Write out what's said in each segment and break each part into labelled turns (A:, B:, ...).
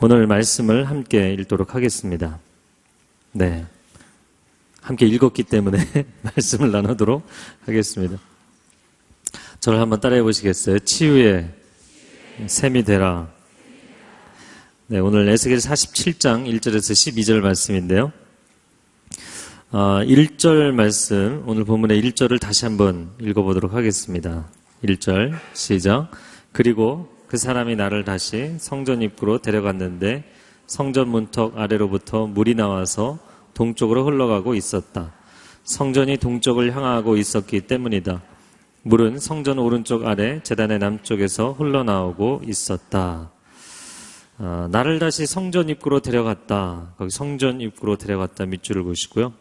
A: 오늘 말씀을 함께 읽도록 하겠습니다. 네, 함께 읽었기 때문에 말씀을 나누도록 하겠습니다. 저를 한번 따라해 보시겠어요? 치유의 샘이 되라. 네, 오늘 에스겔 47장 1절에서 12절 말씀인데요. 1절 말씀, 오늘 본문의 1절을 다시 한번 읽어보도록 하겠습니다. 1절 시작. 그리고 그 사람이 나를 다시 성전 입구로 데려갔는데 성전 문턱 아래로부터 물이 나와서 동쪽으로 흘러가고 있었다. 성전이 동쪽을 향하고 있었기 때문이다. 물은 성전 오른쪽 아래 제단의 남쪽에서 흘러나오고 있었다. 나를 다시 성전 입구로 데려갔다. 거기 성전 입구로 데려갔다 밑줄을 그으시고요.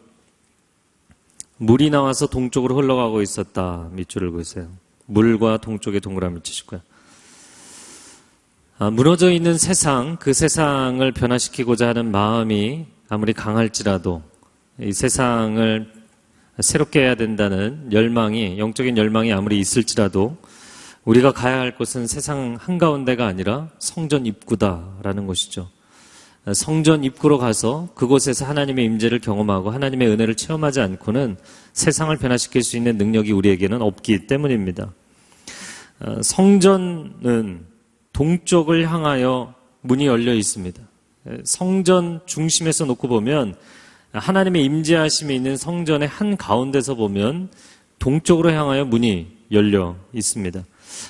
A: 물이 나와서 동쪽으로 흘러가고 있었다. 밑줄을 그으세요. 물과 동쪽에 동그라미 치시고요. 무너져 있는 세상, 그 세상을 변화시키고자 하는 마음이 아무리 강할지라도 이 세상을 새롭게 해야 된다는 열망이, 영적인 열망이 아무리 있을지라도 우리가 가야 할 곳은 세상 한가운데가 아니라 성전 입구다라는 것이죠. 성전 입구로 가서 그곳에서 하나님의 임재를 경험하고 하나님의 은혜를 체험하지 않고는 세상을 변화시킬 수 있는 능력이 우리에게는 없기 때문입니다. 성전은 동쪽을 향하여 문이 열려 있습니다. 성전 중심에서 놓고 보면 하나님의 임재하심이 있는 성전의 한 가운데서 보면 동쪽으로 향하여 문이 열려 있습니다.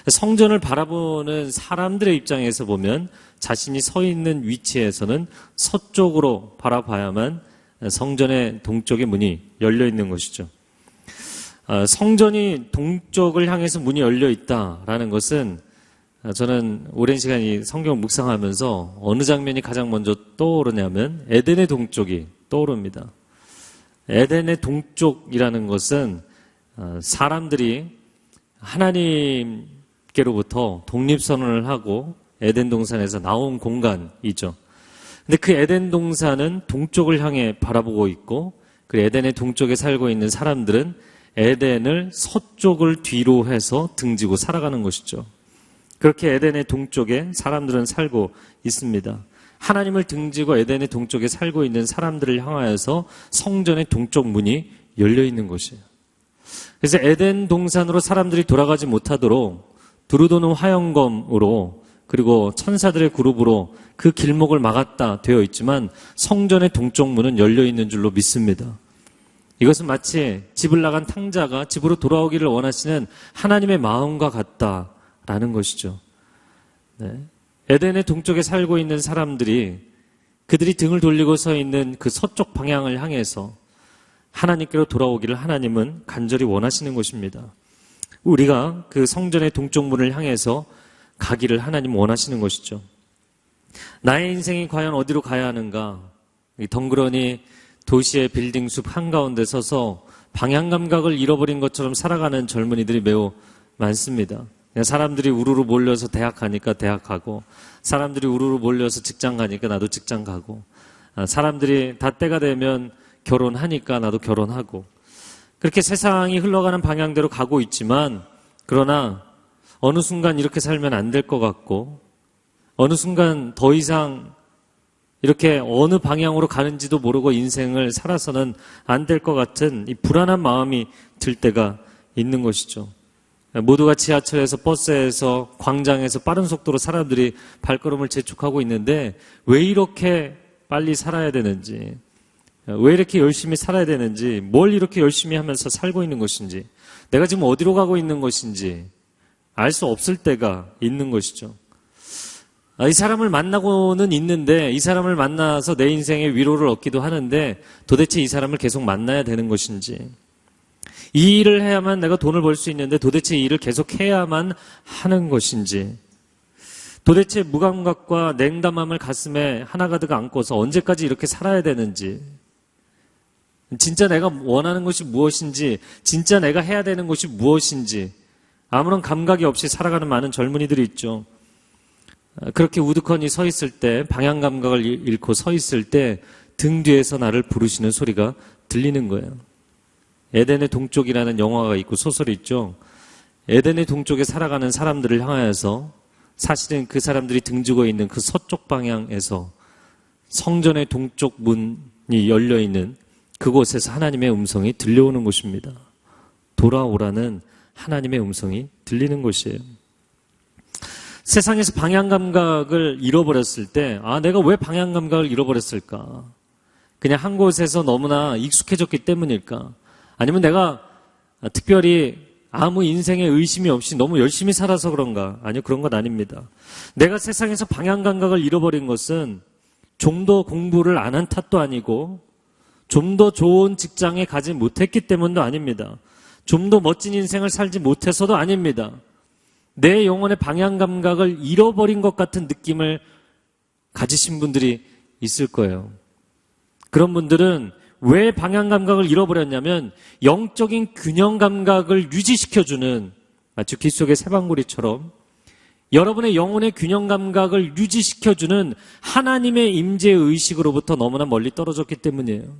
A: 성전을 바라보는 사람들의 입장에서 보면 자신이 서 있는 위치에서는 서쪽으로 바라봐야만 성전의 동쪽에 문이 열려 있는 것이죠. 성전이 동쪽을 향해서 문이 열려 있다라는 것은 저는 오랜 시간 이 성경을 묵상하면서 어느 장면이 가장 먼저 떠오르냐면 에덴의 동쪽이 떠오릅니다. 에덴의 동쪽이라는 것은 사람들이 하나님께로부터 독립선언을 하고 에덴 동산에서 나온 공간이죠. 근데 그 에덴 동산은 동쪽을 향해 바라보고 있고 그 에덴의 동쪽에 살고 있는 사람들은 에덴을 서쪽을 뒤로 해서 등지고 살아가는 것이죠. 그렇게 에덴의 동쪽에 사람들은 살고 있습니다. 하나님을 등지고 에덴의 동쪽에 살고 있는 사람들을 향하여서 성전의 동쪽 문이 열려 있는 것이에요. 그래서 에덴 동산으로 사람들이 돌아가지 못하도록 두루 도는 화영검으로 그리고 천사들의 그룹으로 그 길목을 막았다 되어 있지만 성전의 동쪽 문은 열려 있는 줄로 믿습니다. 이것은 마치 집을 나간 탕자가 집으로 돌아오기를 원하시는 하나님의 마음과 같다 라는 것이죠. 네. 에덴의 동쪽에 살고 있는 사람들이 그들이 등을 돌리고 서 있는 그 서쪽 방향을 향해서 하나님께로 돌아오기를 하나님은 간절히 원하시는 것입니다. 우리가 그 성전의 동쪽 문을 향해서 가기를 하나님 원하시는 것이죠. 나의 인생이 과연 어디로 가야 하는가? 덩그러니 도시의 빌딩 숲 한가운데 서서 방향 감각을 잃어버린 것처럼 살아가는 젊은이들이 매우 많습니다. 사람들이 우르르 몰려서 대학 가니까 대학 가고 사람들이 우르르 몰려서 직장 가니까 나도 직장 가고 사람들이 다 때가 되면 결혼하니까 나도 결혼하고 그렇게 세상이 흘러가는 방향대로 가고 있지만 그러나 어느 순간 이렇게 살면 안 될 것 같고 어느 순간 더 이상 이렇게 어느 방향으로 가는지도 모르고 인생을 살아서는 안 될 것 같은 이 불안한 마음이 들 때가 있는 것이죠. 모두가 지하철에서 버스에서 광장에서 빠른 속도로 사람들이 발걸음을 재촉하고 있는데 왜 이렇게 빨리 살아야 되는지 왜 이렇게 열심히 살아야 되는지 뭘 이렇게 열심히 하면서 살고 있는 것인지 내가 지금 어디로 가고 있는 것인지 알 수 없을 때가 있는 것이죠. 이 사람을 만나고는 있는데 이 사람을 만나서 내 인생의 위로를 얻기도 하는데 도대체 이 사람을 계속 만나야 되는 것인지 이 일을 해야만 내가 돈을 벌 수 있는데 도대체 이 일을 계속 해야만 하는 것인지 도대체 무감각과 냉담함을 가슴에 하나가득 안고서 언제까지 이렇게 살아야 되는지 진짜 내가 원하는 것이 무엇인지 진짜 내가 해야 되는 것이 무엇인지 아무런 감각이 없이 살아가는 많은 젊은이들이 있죠. 그렇게 우두커니 서 있을 때 방향 감각을 잃고 서 있을 때 등 뒤에서 나를 부르시는 소리가 들리는 거예요. 에덴의 동쪽이라는 영화가 있고 소설이 있죠. 에덴의 동쪽에 살아가는 사람들을 향하여서 사실은 그 사람들이 등지고 있는 그 서쪽 방향에서 성전의 동쪽 문이 열려있는 그곳에서 하나님의 음성이 들려오는 곳입니다. 돌아오라는 하나님의 음성이 들리는 곳이에요. 세상에서 방향 감각을 잃어버렸을 때, 내가 왜 방향 감각을 잃어버렸을까? 그냥 한 곳에서 너무나 익숙해졌기 때문일까? 아니면 내가 특별히 아무 인생에 의심이 없이 너무 열심히 살아서 그런가? 아니요, 그런 건 아닙니다. 내가 세상에서 방향 감각을 잃어버린 것은 좀 더 공부를 안 한 탓도 아니고 좀 더 좋은 직장에 가지 못했기 때문도 아닙니다. 좀 더 멋진 인생을 살지 못해서도 아닙니다. 내 영혼의 방향 감각을 잃어버린 것 같은 느낌을 가지신 분들이 있을 거예요. 그런 분들은 왜 방향 감각을 잃어버렸냐면 영적인 균형 감각을 유지시켜주는 마치 귀 속의 새방구리처럼 여러분의 영혼의 균형 감각을 유지시켜주는 하나님의 임재 의식으로부터 너무나 멀리 떨어졌기 때문이에요.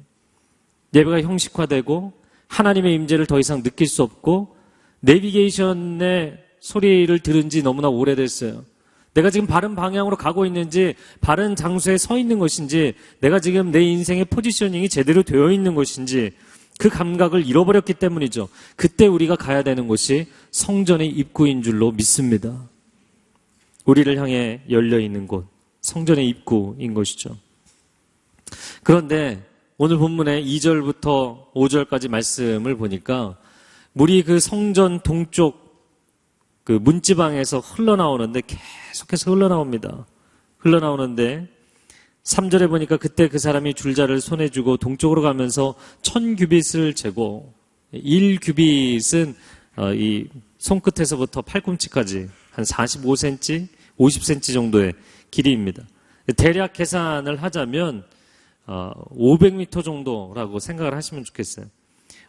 A: 예배가 형식화되고 하나님의 임재를 더 이상 느낄 수 없고 내비게이션의 소리를 들은 지 너무나 오래됐어요. 내가 지금 바른 방향으로 가고 있는지 바른 장소에 서 있는 것인지 내가 지금 내 인생의 포지셔닝이 제대로 되어 있는 것인지 그 감각을 잃어버렸기 때문이죠. 그때 우리가 가야 되는 곳이 성전의 입구인 줄로 믿습니다. 우리를 향해 열려있는 곳, 성전의 입구인 것이죠. 그런데 오늘 본문의 2절부터 5절까지 말씀을 보니까 물이 그 성전 동쪽 그 문지방에서 흘러나오는데 계속해서 흘러나옵니다. 흘러나오는데 3절에 보니까 그때 그 사람이 줄자를 손에 쥐고 동쪽으로 가면서 1000규빗을 재고 1규빗은 이 손끝에서부터 팔꿈치까지 한 45cm, 50cm 정도의 길이입니다. 대략 계산을 하자면 500m 정도라고 생각을 하시면 좋겠어요.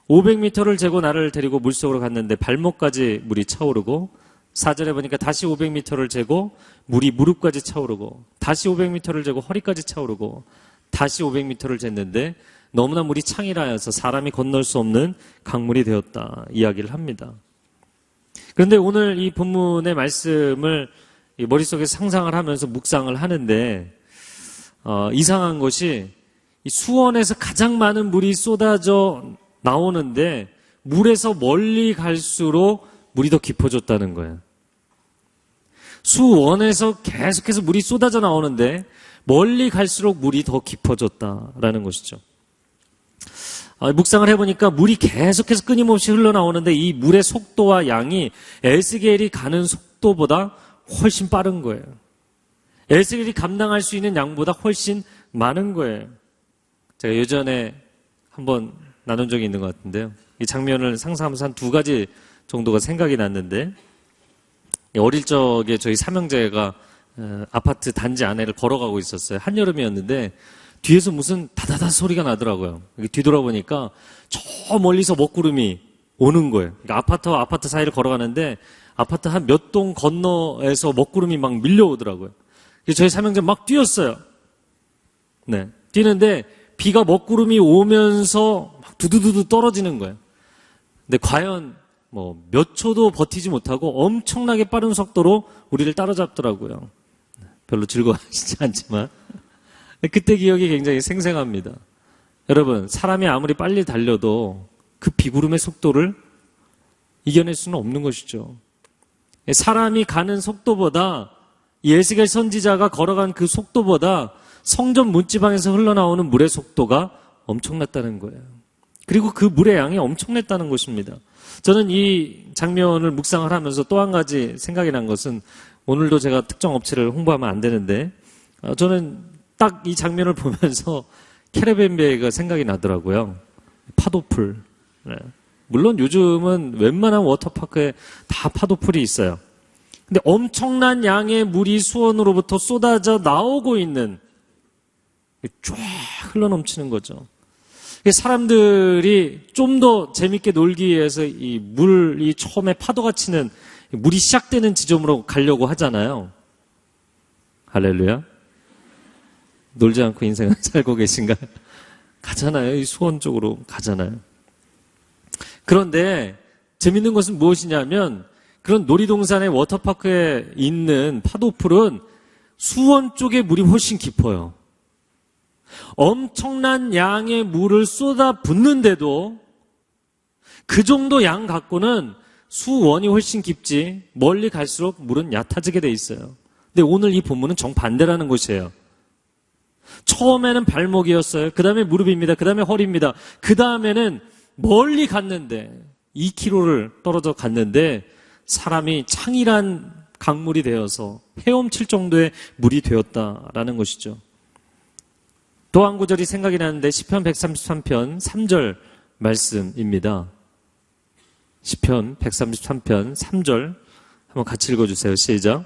A: 500m를 재고 나를 데리고 물속으로 갔는데 발목까지 물이 차오르고 4절에 보니까 다시 500m를 재고 물이 무릎까지 차오르고 다시 500m를 재고 허리까지 차오르고 다시 500m를 쟀는데 너무나 물이 창이라여서 사람이 건널 수 없는 강물이 되었다 이야기를 합니다. 그런데 오늘 이 본문의 말씀을 머릿속에 상상을 하면서 묵상을 하는데 이상한 것이 이 수원에서 가장 많은 물이 쏟아져 나오는데 물에서 멀리 갈수록 물이 더 깊어졌다는 거예요. 수원에서 계속해서 물이 쏟아져 나오는데 멀리 갈수록 물이 더 깊어졌다라는 것이죠. 묵상을 해보니까 물이 계속해서 끊임없이 흘러나오는데 이 물의 속도와 양이 에스겔이 가는 속도보다 훨씬 빠른 거예요. 에스겔이 감당할 수 있는 양보다 훨씬 많은 거예요. 제가 예전에 한번 나눈 적이 있는 것 같은데요. 이 장면을 상상하면서 한 2가지 정도가 생각이 났는데 어릴 적에 저희 삼형제가 아파트 단지 안에를 걸어가고 있었어요. 한여름이었는데 뒤에서 무슨 다다다 소리가 나더라고요. 뒤돌아보니까 저 멀리서 먹구름이 오는 거예요. 그러니까 아파트 사이를 걸어가는데 아파트 한 몇 동 건너에서 먹구름이 막 밀려오더라고요. 그래서 저희 삼형제 막 뛰었어요. 네, 뛰는데 비가 먹구름이 오면서 막 두두두두 떨어지는 거예요. 근데 과연 몇 초도 버티지 못하고 엄청나게 빠른 속도로 우리를 따라잡더라고요. 별로 즐거워하시지 않지만 그때 기억이 굉장히 생생합니다. 여러분, 사람이 아무리 빨리 달려도 그 비구름의 속도를 이겨낼 수는 없는 것이죠. 사람이 가는 속도보다 에스겔 선지자가 걸어간 그 속도보다 성전 문지방에서 흘러나오는 물의 속도가 엄청났다는 거예요. 그리고 그 물의 양이 엄청났다는 것입니다. 저는 이 장면을 묵상을 하면서 또 한 가지 생각이 난 것은 오늘도 제가 특정 업체를 홍보하면 안 되는데 저는 딱 이 장면을 보면서 캐러밴베이가 생각이 나더라고요. 파도풀. 네. 물론 요즘은 웬만한 워터파크에 다 파도풀이 있어요. 근데 엄청난 양의 물이 수원으로부터 쏟아져 나오고 있는 쫙 흘러넘치는 거죠. 사람들이 좀 더 재밌게 놀기 위해서 이 물이 처음에 파도가 치는 물이 시작되는 지점으로 가려고 하잖아요. 할렐루야. 놀지 않고 인생을 살고 계신가요? 가잖아요. 이 수원 쪽으로 가잖아요. 그런데 재밌는 것은 무엇이냐면 그런 놀이동산의 워터파크에 있는 파도풀은 수원 쪽에 물이 훨씬 깊어요. 엄청난 양의 물을 쏟아 붓는데도 그 정도 양 갖고는 수원이 훨씬 깊지 멀리 갈수록 물은 얕아지게 돼 있어요. 근데 오늘 이 본문은 정반대라는 것이에요. 처음에는 발목이었어요. 그 다음에 무릎입니다. 그 다음에 허리입니다. 그 다음에는 멀리 갔는데 2km를 떨어져 갔는데 사람이 창이란 강물이 되어서 헤엄칠 정도의 물이 되었다라는 것이죠. 또 한 구절이 생각이 나는데 시편 133편 3절 말씀입니다. 시편 133편 3절 한번 같이 읽어주세요. 시작.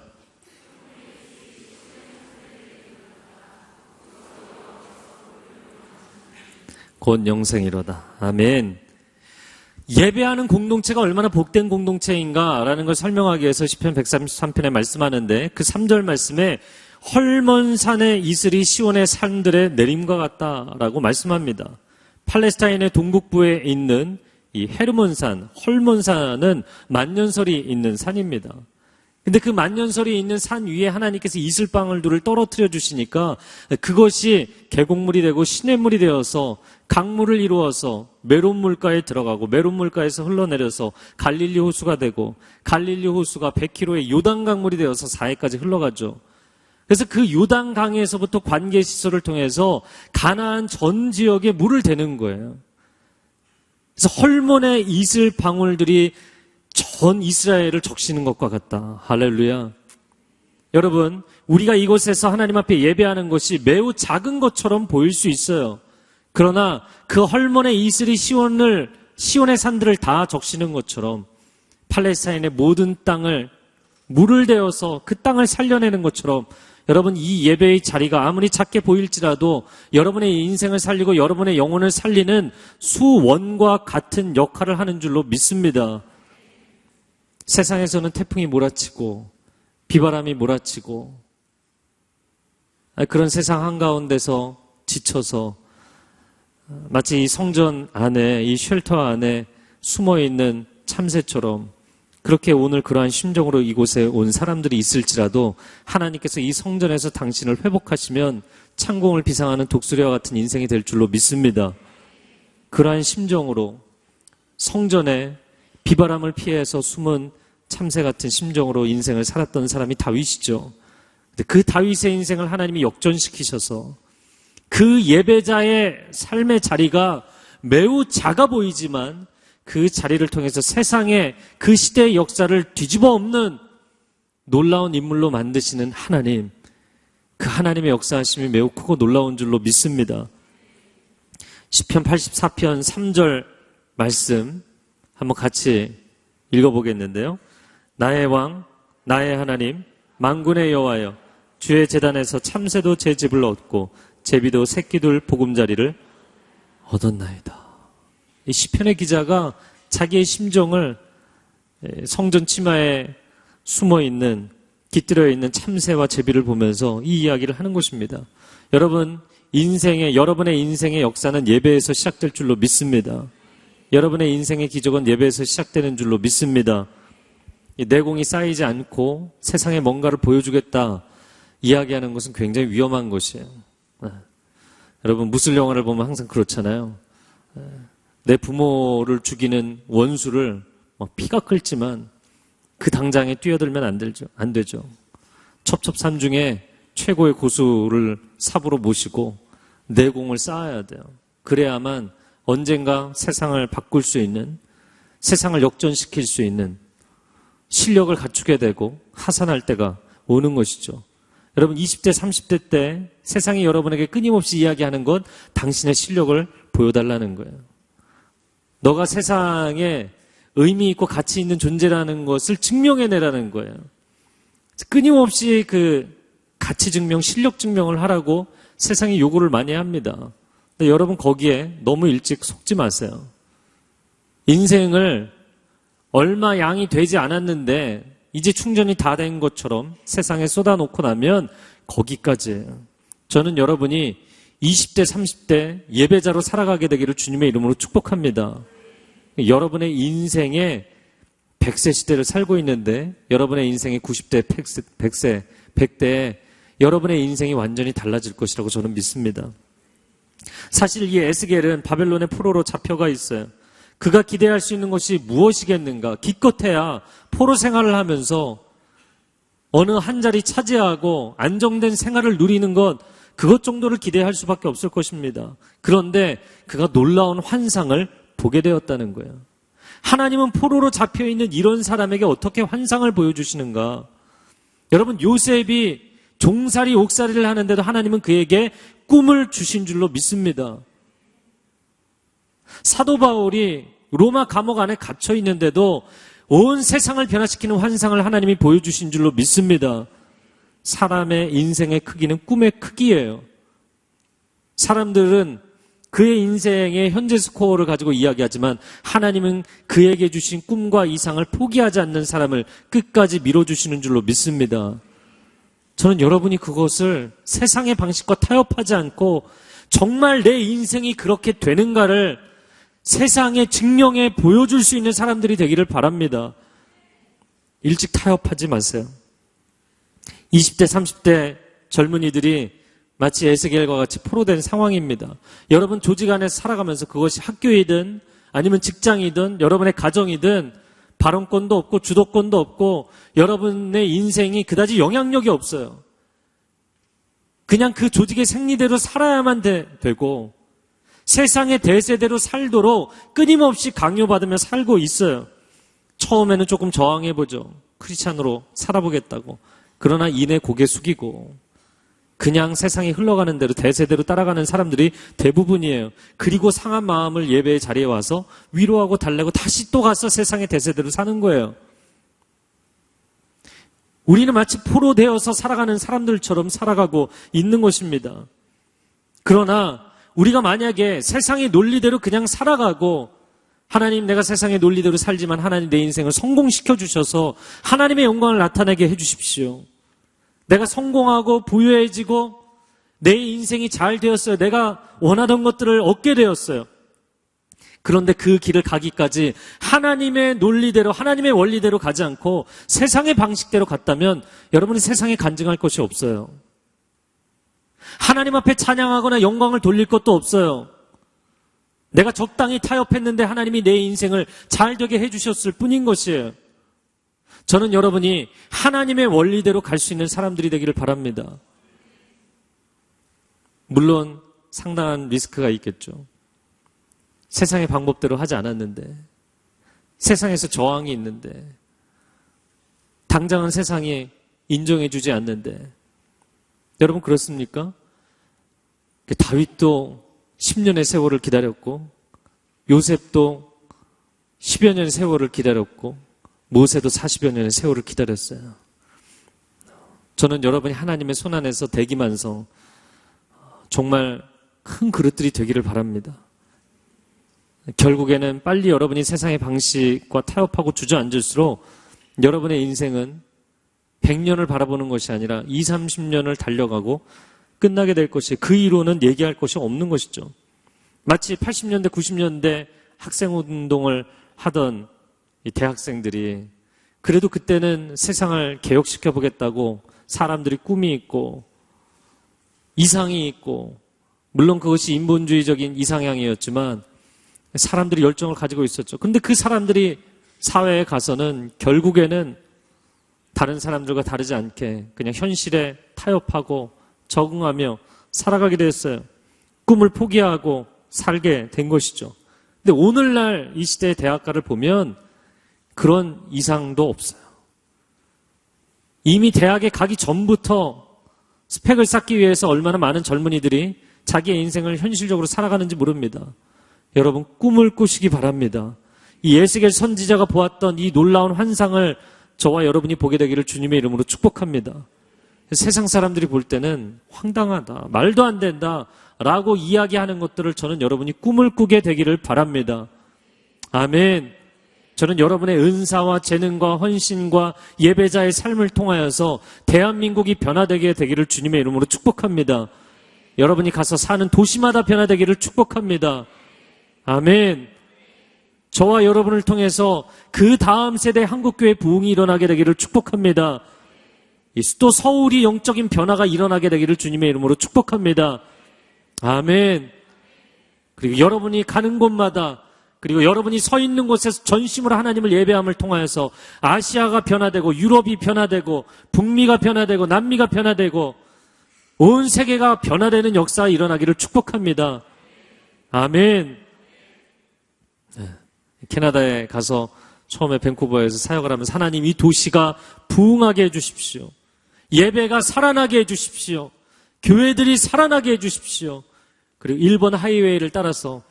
A: 곧 영생이로다. 아멘. 예배하는 공동체가 얼마나 복된 공동체인가라는 걸 설명하기 위해서 시편 133편에 말씀하는데 그 3절 말씀에 헐몬산의 이슬이 시온의 산들에 내림과 같다라고 말씀합니다. 팔레스타인의 동북부에 있는 이 헤르몬산, 헐몬산은 만년설이 있는 산입니다. 근데 그 만년설이 있는 산 위에 하나님께서 이슬방울들을 떨어뜨려 주시니까 그것이 계곡물이 되고 시냇물이 되어서 강물을 이루어서 메론 물가에 들어가고 메론 물가에서 흘러내려서 갈릴리 호수가 되고 갈릴리 호수가 100km의 요단 강물이 되어서 사해까지 흘러가죠. 그래서 그 요단 강에서부터 관계 시설을 통해서 가나안 전 지역에 물을 대는 거예요. 그래서 헐몬의 이슬 방울들이 전 이스라엘을 적시는 것과 같다. 할렐루야. 여러분, 우리가 이곳에서 하나님 앞에 예배하는 것이 매우 작은 것처럼 보일 수 있어요. 그러나 그 헐몬의 이슬이 시온의 산들을 다 적시는 것처럼 팔레스타인의 모든 땅을 물을 대어서 그 땅을 살려내는 것처럼 여러분 이 예배의 자리가 아무리 작게 보일지라도 여러분의 인생을 살리고 여러분의 영혼을 살리는 수원과 같은 역할을 하는 줄로 믿습니다. 세상에서는 태풍이 몰아치고 비바람이 몰아치고 그런 세상 한가운데서 지쳐서 마치 이 성전 안에 이 쉘터 안에 숨어있는 참새처럼 그렇게 오늘 그러한 심정으로 이곳에 온 사람들이 있을지라도 하나님께서 이 성전에서 당신을 회복하시면 창공을 비상하는 독수리와 같은 인생이 될 줄로 믿습니다. 그러한 심정으로 성전에 비바람을 피해서 숨은 참새 같은 심정으로 인생을 살았던 사람이 다윗이죠. 그 다윗의 인생을 하나님이 역전시키셔서 그 예배자의 삶의 자리가 매우 작아 보이지만 그 자리를 통해서 세상의 그 시대의 역사를 뒤집어 엎는 놀라운 인물로 만드시는 하나님, 그 하나님의 역사하심이 매우 크고 놀라운 줄로 믿습니다. 시편 84편 3절 말씀 한번 같이 읽어보겠는데요. 나의 왕, 나의 하나님, 만군의 여호와여, 주의 제단에서 참새도 제 집을 얻고 제비도 새끼둘 보금자리를 얻었나이다. 이 시편의 기자가 자기의 심정을 성전 치마에 숨어있는 깃들여 있는 참새와 제비를 보면서 이 이야기를 하는 것입니다. 여러분의 인생의 역사는 예배에서 시작될 줄로 믿습니다. 여러분의 인생의 기적은 예배에서 시작되는 줄로 믿습니다. 이 내공이 쌓이지 않고 세상에 뭔가를 보여주겠다 이야기하는 것은 굉장히 위험한 것이에요. 여러분 무술 영화를 보면 항상 그렇잖아요. 내 부모를 죽이는 원수를 피가 끓지만 그 당장에 뛰어들면 안 되죠. 첩첩산중에 최고의 고수를 삽으로 모시고 내공을 쌓아야 돼요. 그래야만 언젠가 세상을 바꿀 수 있는, 세상을 역전시킬 수 있는 실력을 갖추게 되고 하산할 때가 오는 것이죠. 여러분 20대 30대 때 세상이 여러분에게 끊임없이 이야기하는 것, 당신의 실력을 보여달라는 거예요. 너가 세상에 의미 있고 가치 있는 존재라는 것을 증명해내라는 거예요. 끊임없이 그 가치 증명, 실력 증명을 하라고 세상이 요구를 많이 합니다. 근데 여러분 거기에 너무 일찍 속지 마세요. 인생을 얼마 양이 되지 않았는데 이제 충전이 다 된 것처럼 세상에 쏟아놓고 나면 거기까지예요. 저는 여러분이 20대, 30대 예배자로 살아가게 되기를 주님의 이름으로 축복합니다. 여러분의 인생에 100세 시대를 살고 있는데 여러분의 인생이 90대, 100세, 100대에 여러분의 인생이 완전히 달라질 것이라고 저는 믿습니다. 사실 이 에스겔은 바벨론의 포로로 잡혀가 있어요. 그가 기대할 수 있는 것이 무엇이겠는가? 기껏해야 포로 생활을 하면서 어느 한 자리 차지하고 안정된 생활을 누리는 것, 그것 정도를 기대할 수밖에 없을 것입니다. 그런데 그가 놀라운 환상을 보게 되었다는 거예요. 하나님은 포로로 잡혀있는 이런 사람에게 어떻게 환상을 보여주시는가? 여러분, 요셉이 종살이 옥살이를 하는데도 하나님은 그에게 꿈을 주신 줄로 믿습니다. 사도 바울이 로마 감옥 안에 갇혀 있는데도 온 세상을 변화시키는 환상을 하나님이 보여주신 줄로 믿습니다. 사람의 인생의 크기는 꿈의 크기예요. 사람들은 그의 인생의 현재 스코어를 가지고 이야기하지만 하나님은 그에게 주신 꿈과 이상을 포기하지 않는 사람을 끝까지 밀어주시는 줄로 믿습니다. 저는 여러분이 그것을 세상의 방식과 타협하지 않고 정말 내 인생이 그렇게 되는가를 세상에 증명해 보여줄 수 있는 사람들이 되기를 바랍니다. 일찍 타협하지 마세요. 20대, 30대 젊은이들이 마치 에스겔과 같이 포로된 상황입니다. 여러분 조직 안에서 살아가면서 그것이 학교이든 아니면 직장이든 여러분의 가정이든 발언권도 없고 주도권도 없고 여러분의 인생이 그다지 영향력이 없어요. 그냥 그 조직의 생리대로 살아야만 되고 세상의 대세대로 살도록 끊임없이 강요받으며 살고 있어요. 처음에는 조금 저항해보죠. 크리스찬으로 살아보겠다고. 그러나 이내 고개 숙이고 그냥 세상이 흘러가는 대로 대세대로 따라가는 사람들이 대부분이에요. 그리고 상한 마음을 예배의 자리에 와서 위로하고 달래고 다시 또 가서 세상의 대세대로 사는 거예요. 우리는 마치 포로 되어서 살아가는 사람들처럼 살아가고 있는 것입니다. 그러나 우리가 만약에 세상의 논리대로 그냥 살아가고 하나님, 내가 세상의 논리대로 살지만 하나님 내 인생을 성공시켜 주셔서 하나님의 영광을 나타내게 해 주십시오. 내가 성공하고 부유해지고 내 인생이 잘 되었어요. 내가 원하던 것들을 얻게 되었어요. 그런데 그 길을 가기까지 하나님의 논리대로, 하나님의 원리대로 가지 않고 세상의 방식대로 갔다면 여러분이 세상에 간증할 것이 없어요. 하나님 앞에 찬양하거나 영광을 돌릴 것도 없어요. 내가 적당히 타협했는데 하나님이 내 인생을 잘 되게 해주셨을 뿐인 것이에요. 저는 여러분이 하나님의 원리대로 갈 수 있는 사람들이 되기를 바랍니다. 물론 상당한 리스크가 있겠죠. 세상의 방법대로 하지 않았는데, 세상에서 저항이 있는데, 당장은 세상이 인정해주지 않는데, 여러분 그렇습니까? 다윗도 10년의 세월을 기다렸고 요셉도 10여 년의 세월을 기다렸고 모세도 40여 년의 세월을 기다렸어요. 저는 여러분이 하나님의 손안에서 대기만서 정말 큰 그릇들이 되기를 바랍니다. 결국에는 빨리 여러분이 세상의 방식과 타협하고 주저앉을수록 여러분의 인생은 100년을 바라보는 것이 아니라 20, 30년을 달려가고 끝나게 될 것이, 그 이후로는 얘기할 것이 없는 것이죠. 마치 80년대, 90년대 학생운동을 하던 이 대학생들이 그래도 그때는 세상을 개혁시켜 보겠다고 사람들이 꿈이 있고 이상이 있고, 물론 그것이 인본주의적인 이상향이었지만 사람들이 열정을 가지고 있었죠. 근데 그 사람들이 사회에 가서는 결국에는 다른 사람들과 다르지 않게 그냥 현실에 타협하고 적응하며 살아가게 됐어요. 꿈을 포기하고 살게 된 것이죠. 근데 오늘날 이 시대의 대학가를 보면 그런 이상도 없어요. 이미 대학에 가기 전부터 스펙을 쌓기 위해서 얼마나 많은 젊은이들이 자기의 인생을 현실적으로 살아가는지 모릅니다. 여러분, 꿈을 꾸시기 바랍니다. 이 에스겔 선지자가 보았던 이 놀라운 환상을 저와 여러분이 보게 되기를 주님의 이름으로 축복합니다. 세상 사람들이 볼 때는 황당하다, 말도 안 된다 라고 이야기하는 것들을 저는 여러분이 꿈을 꾸게 되기를 바랍니다. 아멘. 저는 여러분의 은사와 재능과 헌신과 예배자의 삶을 통하여서 대한민국이 변화되게 되기를 주님의 이름으로 축복합니다. 여러분이 가서 사는 도시마다 변화되기를 축복합니다. 아멘. 저와 여러분을 통해서 그 다음 세대 한국교회 부흥이 일어나게 되기를 축복합니다. 또 서울이 영적인 변화가 일어나게 되기를 주님의 이름으로 축복합니다. 아멘. 그리고 여러분이 가는 곳마다, 그리고 여러분이 서 있는 곳에서 전심으로 하나님을 예배함을 통하여서 아시아가 변화되고 유럽이 변화되고 북미가 변화되고 남미가 변화되고 온 세계가 변화되는 역사가 일어나기를 축복합니다. 아멘. 캐나다에 가서 처음에 밴쿠버에서 사역을 하면서 하나님 이 도시가 부흥하게 해주십시오. 예배가 살아나게 해주십시오. 교회들이 살아나게 해주십시오. 그리고 일본 하이웨이를 따라서,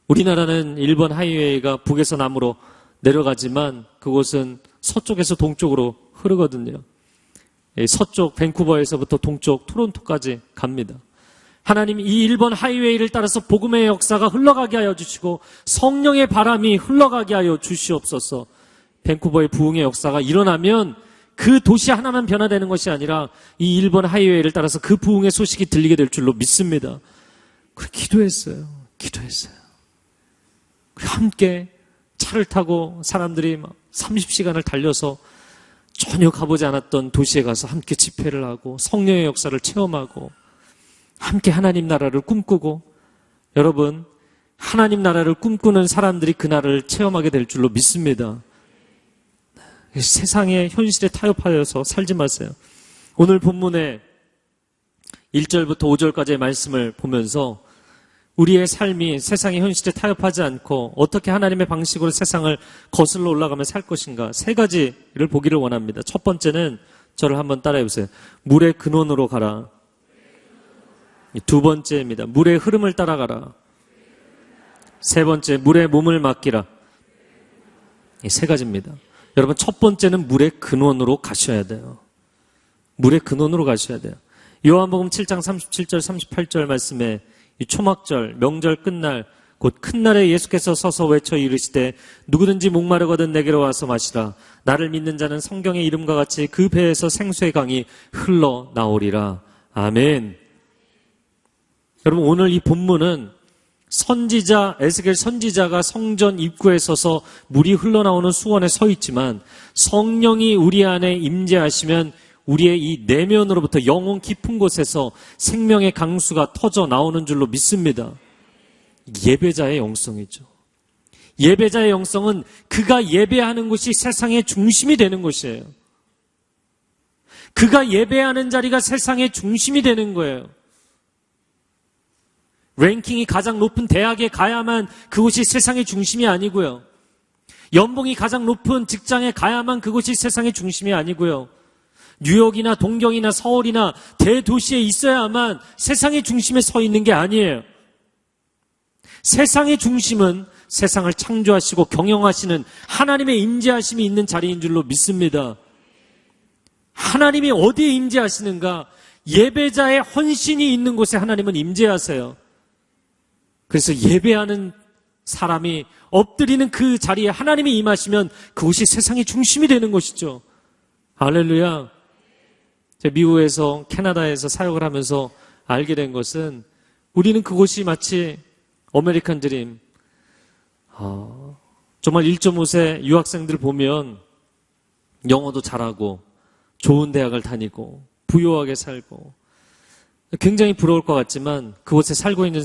A: 우리나라는 일본 하이웨이가 북에서 남으로 내려가지만 그곳은 서쪽에서 동쪽으로 흐르거든요. 서쪽 밴쿠버에서부터 동쪽 토론토까지 갑니다. 하나님 이 일본 하이웨이를 따라서 복음의 역사가 흘러가게 하여 주시고 성령의 바람이 흘러가게 하여 주시옵소서. 밴쿠버의 부흥의 역사가 일어나면 그 도시 하나만 변화되는 것이 아니라 이 일본 하이웨이를 따라서 그 부흥의 소식이 들리게 될 줄로 믿습니다. 그래 기도했어요. 함께 차를 타고 사람들이 막 30시간을 달려서 전혀 가보지 않았던 도시에 가서 함께 집회를 하고 성령의 역사를 체험하고 함께 하나님 나라를 꿈꾸고, 여러분 하나님 나라를 꿈꾸는 사람들이 그 나라를 체험하게 될 줄로 믿습니다. 세상의 현실에 타협하여서 살지 마세요. 오늘 본문의 1절부터 5절까지의 말씀을 보면서 우리의 삶이 세상의 현실에 타협하지 않고 어떻게 하나님의 방식으로 세상을 거슬러 올라가며 살 것인가, 세 가지를 보기를 원합니다. 첫 번째는 저를 한번 따라해 보세요. 물의 근원으로 가라. 두 번째입니다. 물의 흐름을 따라가라. 세 번째, 물의 몸을 맡기라. 이 세 가지입니다. 여러분, 첫 번째는 물의 근원으로 가셔야 돼요. 물의 근원으로 가셔야 돼요. 요한복음 7장 37절 38절 말씀에 이 초막절, 명절 끝날 곧 큰 날에 예수께서 서서 외쳐 이르시되 누구든지 목마르거든 내게로 와서 마시라. 나를 믿는 자는 성경의 이름과 같이 그 배에서 생수의 강이 흘러나오리라. 아멘. 여러분, 오늘 이 본문은 선지자, 에스겔 선지자가 성전 입구에 서서 물이 흘러나오는 수원에 서 있지만 성령이 우리 안에 임재하시면 우리의 이 내면으로부터 영혼 깊은 곳에서 생명의 강수가 터져 나오는 줄로 믿습니다. 예배자의 영성이죠. 예배자의 영성은 그가 예배하는 곳이 세상의 중심이 되는 곳이에요. 그가 예배하는 자리가 세상의 중심이 되는 거예요. 랭킹이 가장 높은 대학에 가야만 그곳이 세상의 중심이 아니고요. 연봉이 가장 높은 직장에 가야만 그곳이 세상의 중심이 아니고요. 뉴욕이나 동경이나 서울이나 대도시에 있어야만 세상의 중심에 서 있는 게 아니에요. 세상의 중심은 세상을 창조하시고 경영하시는 하나님의 임재하심이 있는 자리인 줄로 믿습니다. 하나님이 어디에 임재하시는가? 예배자의 헌신이 있는 곳에 하나님은 임재하세요. 그래서 예배하는 사람이 엎드리는 그 자리에 하나님이 임하시면 그곳이 세상의 중심이 되는 것이죠. 할렐루야. 제가 미국에서 캐나다에서 사역을 하면서 알게 된 것은 우리는 그곳이 마치 아메리칸 드림, 정말 1.5세 유학생들 보면 영어도 잘하고 좋은 대학을 다니고 부유하게 살고 굉장히 부러울 것 같지만 그곳에 살고 있는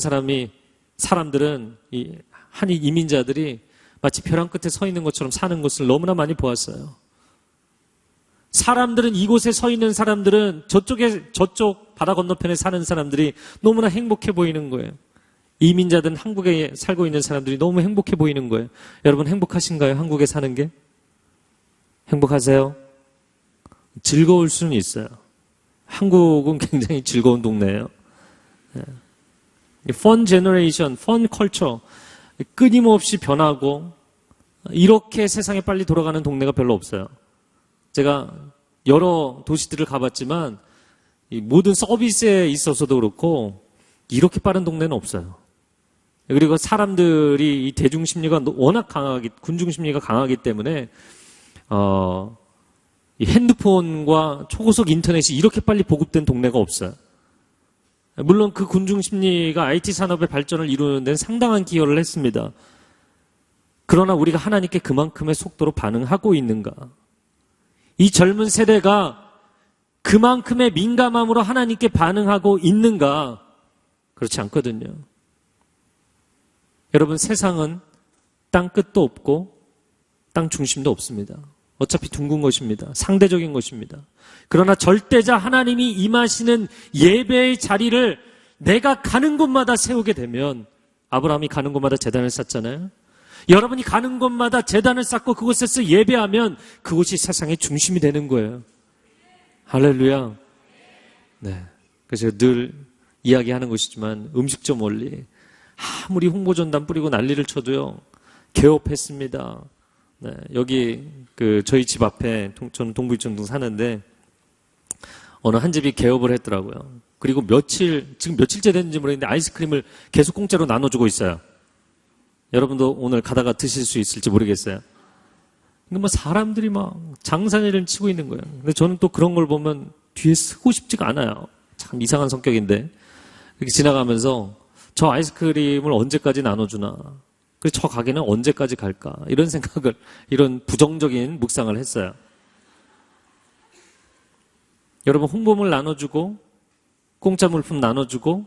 A: 사람들은 이 한인 이민자들이 마치 벼랑 끝에 서 있는 것처럼 사는 것을 너무나 많이 보았어요. 사람들은 이곳에 서 있는 사람들은 저쪽 바다 건너편에 사는 사람들이 너무나 행복해 보이는 거예요. 이민자들은 한국에 살고 있는 사람들이 너무 행복해 보이는 거예요. 여러분 행복하신가요? 한국에 사는 게? 행복하세요? 즐거울 수는 있어요. 한국은 굉장히 즐거운 동네예요. 펀 제너레이션, 펀 컬처, 끊임없이 변하고 이렇게 세상에 빨리 돌아가는 동네가 별로 없어요. 제가 여러 도시들을 가봤지만 이 모든 서비스에 있어서도 그렇고 이렇게 빠른 동네는 없어요. 그리고 사람들이 이 대중심리가 워낙 군중심리가 강하기 때문에 이 핸드폰과 초고속 인터넷이 이렇게 빨리 보급된 동네가 없어요. 물론 그 군중 심리가 IT 산업의 발전을 이루는 데는 상당한 기여를 했습니다. 그러나 우리가 하나님께 그만큼의 속도로 반응하고 있는가? 이 젊은 세대가 그만큼의 민감함으로 하나님께 반응하고 있는가? 그렇지 않거든요. 여러분, 세상은 땅 끝도 없고 땅 중심도 없습니다. 어차피 둥근 것입니다. 상대적인 것입니다. 그러나 절대자 하나님이 임하시는 예배의 자리를 내가 가는 곳마다 세우게 되면, 아브라함이 가는 곳마다 제단을 쌓잖아요. 여러분이 가는 곳마다 제단을 쌓고 그곳에서 예배하면 그곳이 세상의 중심이 되는 거예요. 할렐루야. 네. 그래서 늘 이야기하는 것이지만 음식점 원리, 아무리 홍보전단 뿌리고 난리를 쳐도요, 개업했습니다. 네. 여기 저희 집 앞에 저는 동부이천동 사는데 어느 한 집이 개업을 했더라고요. 그리고 지금 며칠째 됐는지 모르겠는데 아이스크림을 계속 공짜로 나눠주고 있어요. 여러분도 오늘 가다가 드실 수 있을지 모르겠어요. 근데 뭐 사람들이 막 장사를 치고 있는 거예요. 근데 저는 또 그런 걸 보면 뒤에 서고 싶지가 않아요. 참 이상한 성격인데. 이렇게 지나가면서 저 아이스크림을 언제까지 나눠주나. 그래서 저 가게는 언제까지 갈까. 이런 생각을, 이런 부정적인 묵상을 했어요. 여러분, 홍보물 나눠주고, 공짜 물품 나눠주고,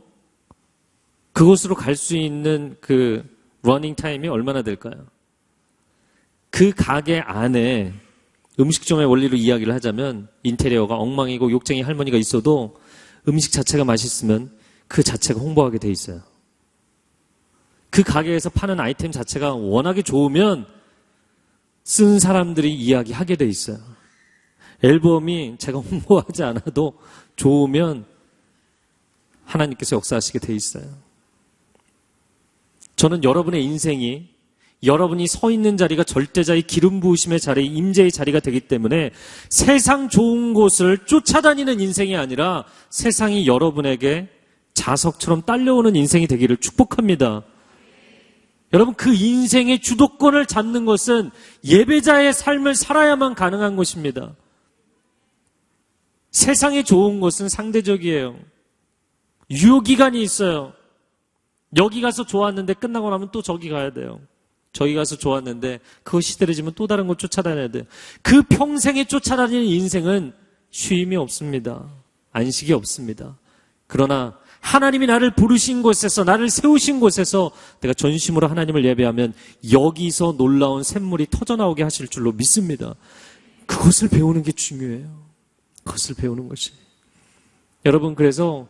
A: 그곳으로 갈 수 있는 그 러닝 타임이 얼마나 될까요? 그 가게 안에 음식점의 원리로 이야기를 하자면 인테리어가 엉망이고 욕쟁이 할머니가 있어도 음식 자체가 맛있으면 그 자체가 홍보하게 돼 있어요. 그 가게에서 파는 아이템 자체가 워낙에 좋으면 쓴 사람들이 이야기하게 돼 있어요. 앨범이 제가 홍보하지 않아도 좋으면 하나님께서 역사하시게 돼 있어요. 저는 여러분의 인생이, 여러분이 서 있는 자리가 절대자의 기름 부으심의 자리, 임재의 자리가 되기 때문에 세상 좋은 곳을 쫓아다니는 인생이 아니라 세상이 여러분에게 자석처럼 딸려오는 인생이 되기를 축복합니다. 여러분, 그 인생의 주도권을 잡는 것은 예배자의 삶을 살아야만 가능한 것입니다. 세상에 좋은 것은 상대적이에요. 유효기간이 있어요. 여기 가서 좋았는데 끝나고 나면 또 저기 가야 돼요. 저기 가서 좋았는데 그거 시들해지면 또 다른 걸 쫓아다녀야 돼요. 그 평생에 쫓아다니는 인생은 쉼이 없습니다. 안식이 없습니다. 그러나 하나님이 나를 부르신 곳에서, 나를 세우신 곳에서 내가 전심으로 하나님을 예배하면 여기서 놀라운 샘물이 터져나오게 하실 줄로 믿습니다. 그것을 배우는 게 중요해요. 그것을 배우는 것이. 여러분, 그래서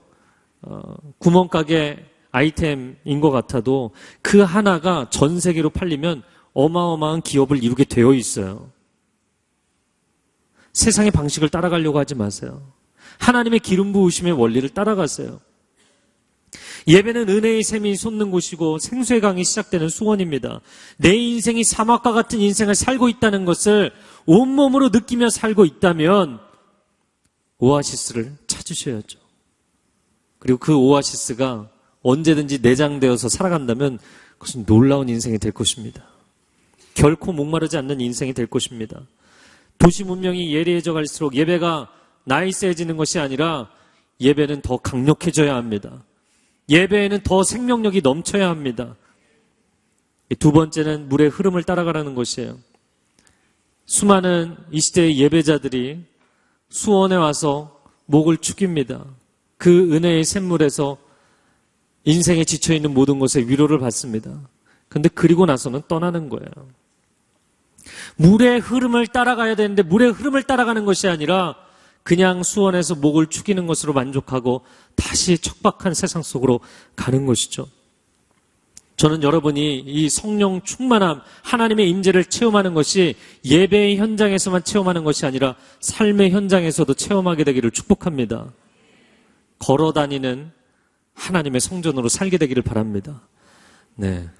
A: 구멍가게 아이템인 것 같아도 그 하나가 전 세계로 팔리면 어마어마한 기업을 이루게 되어 있어요. 세상의 방식을 따라가려고 하지 마세요. 하나님의 기름 부으심의 원리를 따라가세요. 예배는 은혜의 샘이 솟는 곳이고 생수의 강이 시작되는 수원입니다. 내 인생이 사막과 같은 인생을 살고 있다는 것을 온몸으로 느끼며 살고 있다면 오아시스를 찾으셔야죠. 그리고 그 오아시스가 언제든지 내장되어서 살아간다면 그것은 놀라운 인생이 될 것입니다. 결코 목마르지 않는 인생이 될 것입니다. 도시 문명이 예리해져 갈수록 예배가 나이스해지는 것이 아니라 예배는 더 강력해져야 합니다. 예배에는 더 생명력이 넘쳐야 합니다. 두 번째는 물의 흐름을 따라가라는 것이에요. 수많은 이 시대의 예배자들이 수원에 와서 목을 축입니다. 그 은혜의 샘물에서 인생에 지쳐있는 모든 것에 위로를 받습니다. 그런데 그리고 나서는 떠나는 거예요. 물의 흐름을 따라가야 되는데 물의 흐름을 따라가는 것이 아니라 그냥 수원에서 목을 축이는 것으로 만족하고 다시 척박한 세상 속으로 가는 것이죠. 저는 여러분이 이 성령 충만함, 하나님의 임재를 체험하는 것이 예배의 현장에서만 체험하는 것이 아니라 삶의 현장에서도 체험하게 되기를 축복합니다. 걸어다니는 하나님의 성전으로 살게 되기를 바랍니다. 네.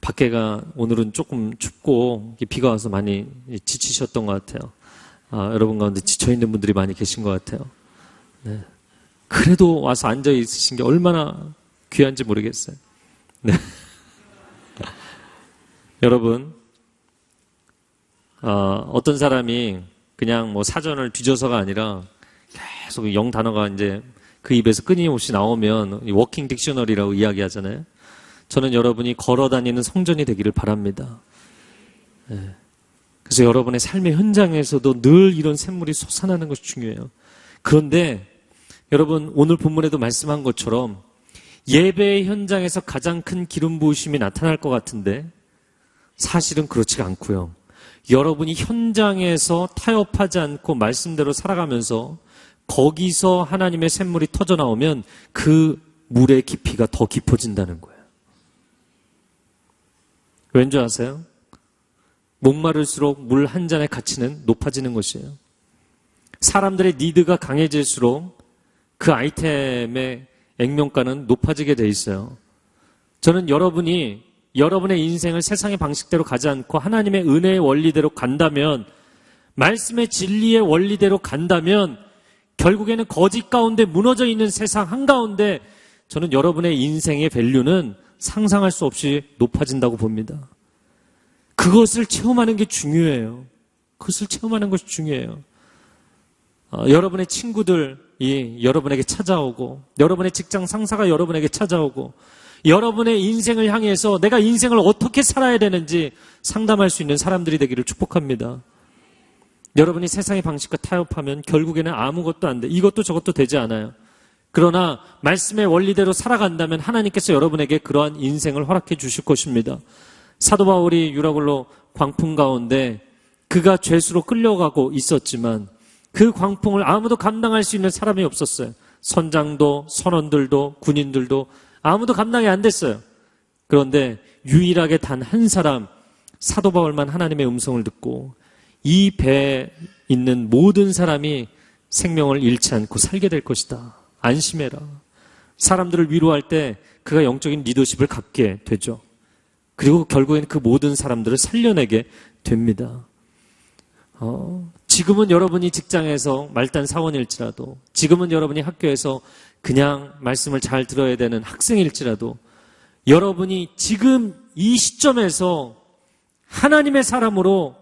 A: 밖에가 오늘은 조금 춥고 비가 와서 많이 지치셨던 것 같아요. 여러분 가운데 지쳐있는 분들이 많이 계신 것 같아요. 네. 그래도 와서 앉아 있으신 게 얼마나 귀한지 모르겠어요. 네. 여러분, 어떤 사람이 그냥 뭐 사전을 뒤져서가 아니라 계속 영 단어가 이제 그 입에서 끊임없이 나오면 이 워킹 딕셔너리라고 이야기하잖아요. 저는 여러분이 걸어다니는 성전이 되기를 바랍니다. 네. 그래서 여러분의 삶의 현장에서도 늘 이런 샘물이 솟아나는 것이 중요해요. 그런데 여러분 오늘 본문에도 말씀한 것처럼 예배의 현장에서 가장 큰 기름 부으심이 나타날 것 같은데 사실은 그렇지가 않고요. 여러분이 현장에서 타협하지 않고 말씀대로 살아가면서 거기서 하나님의 샘물이 터져 나오면 그 물의 깊이가 더 깊어진다는 거예요. 왠지 아세요? 목마를수록 물 한 잔의 가치는 높아지는 것이에요. 사람들의 니드가 강해질수록 그 아이템의 액면가는 높아지게 돼 있어요. 저는 여러분이 여러분의 인생을 세상의 방식대로 가지 않고 하나님의 은혜의 원리대로 간다면, 말씀의 진리의 원리대로 간다면 결국에는 거짓 가운데 무너져 있는 세상 한가운데 저는 여러분의 인생의 밸류는 상상할 수 없이 높아진다고 봅니다. 그것을 체험하는 게 중요해요. 그것을 체험하는 것이 중요해요. 여러분의 친구들이 여러분에게 찾아오고, 여러분의 직장 상사가 여러분에게 찾아오고, 여러분의 인생을 향해서 내가 인생을 어떻게 살아야 되는지 상담할 수 있는 사람들이 되기를 축복합니다. 여러분이 세상의 방식과 타협하면 결국에는 아무것도 안 돼. 이것도 저것도 되지 않아요. 그러나 말씀의 원리대로 살아간다면 하나님께서 여러분에게 그러한 인생을 허락해 주실 것입니다. 사도 바울이 유라굴로 광풍 가운데 그가 죄수로 끌려가고 있었지만 그 광풍을 아무도 감당할 수 있는 사람이 없었어요. 선장도 선원들도 군인들도 아무도 감당이 안 됐어요. 그런데 유일하게 단 한 사람, 사도 바울만 하나님의 음성을 듣고 이 배에 있는 모든 사람이 생명을 잃지 않고 살게 될 것이다. 안심해라. 사람들을 위로할 때 그가 영적인 리더십을 갖게 되죠. 그리고 결국엔 그 모든 사람들을 살려내게 됩니다. 지금은 여러분이 직장에서 말단 사원일지라도, 지금은 여러분이 학교에서 그냥 말씀을 잘 들어야 되는 학생일지라도, 여러분이 지금 이 시점에서 하나님의 사람으로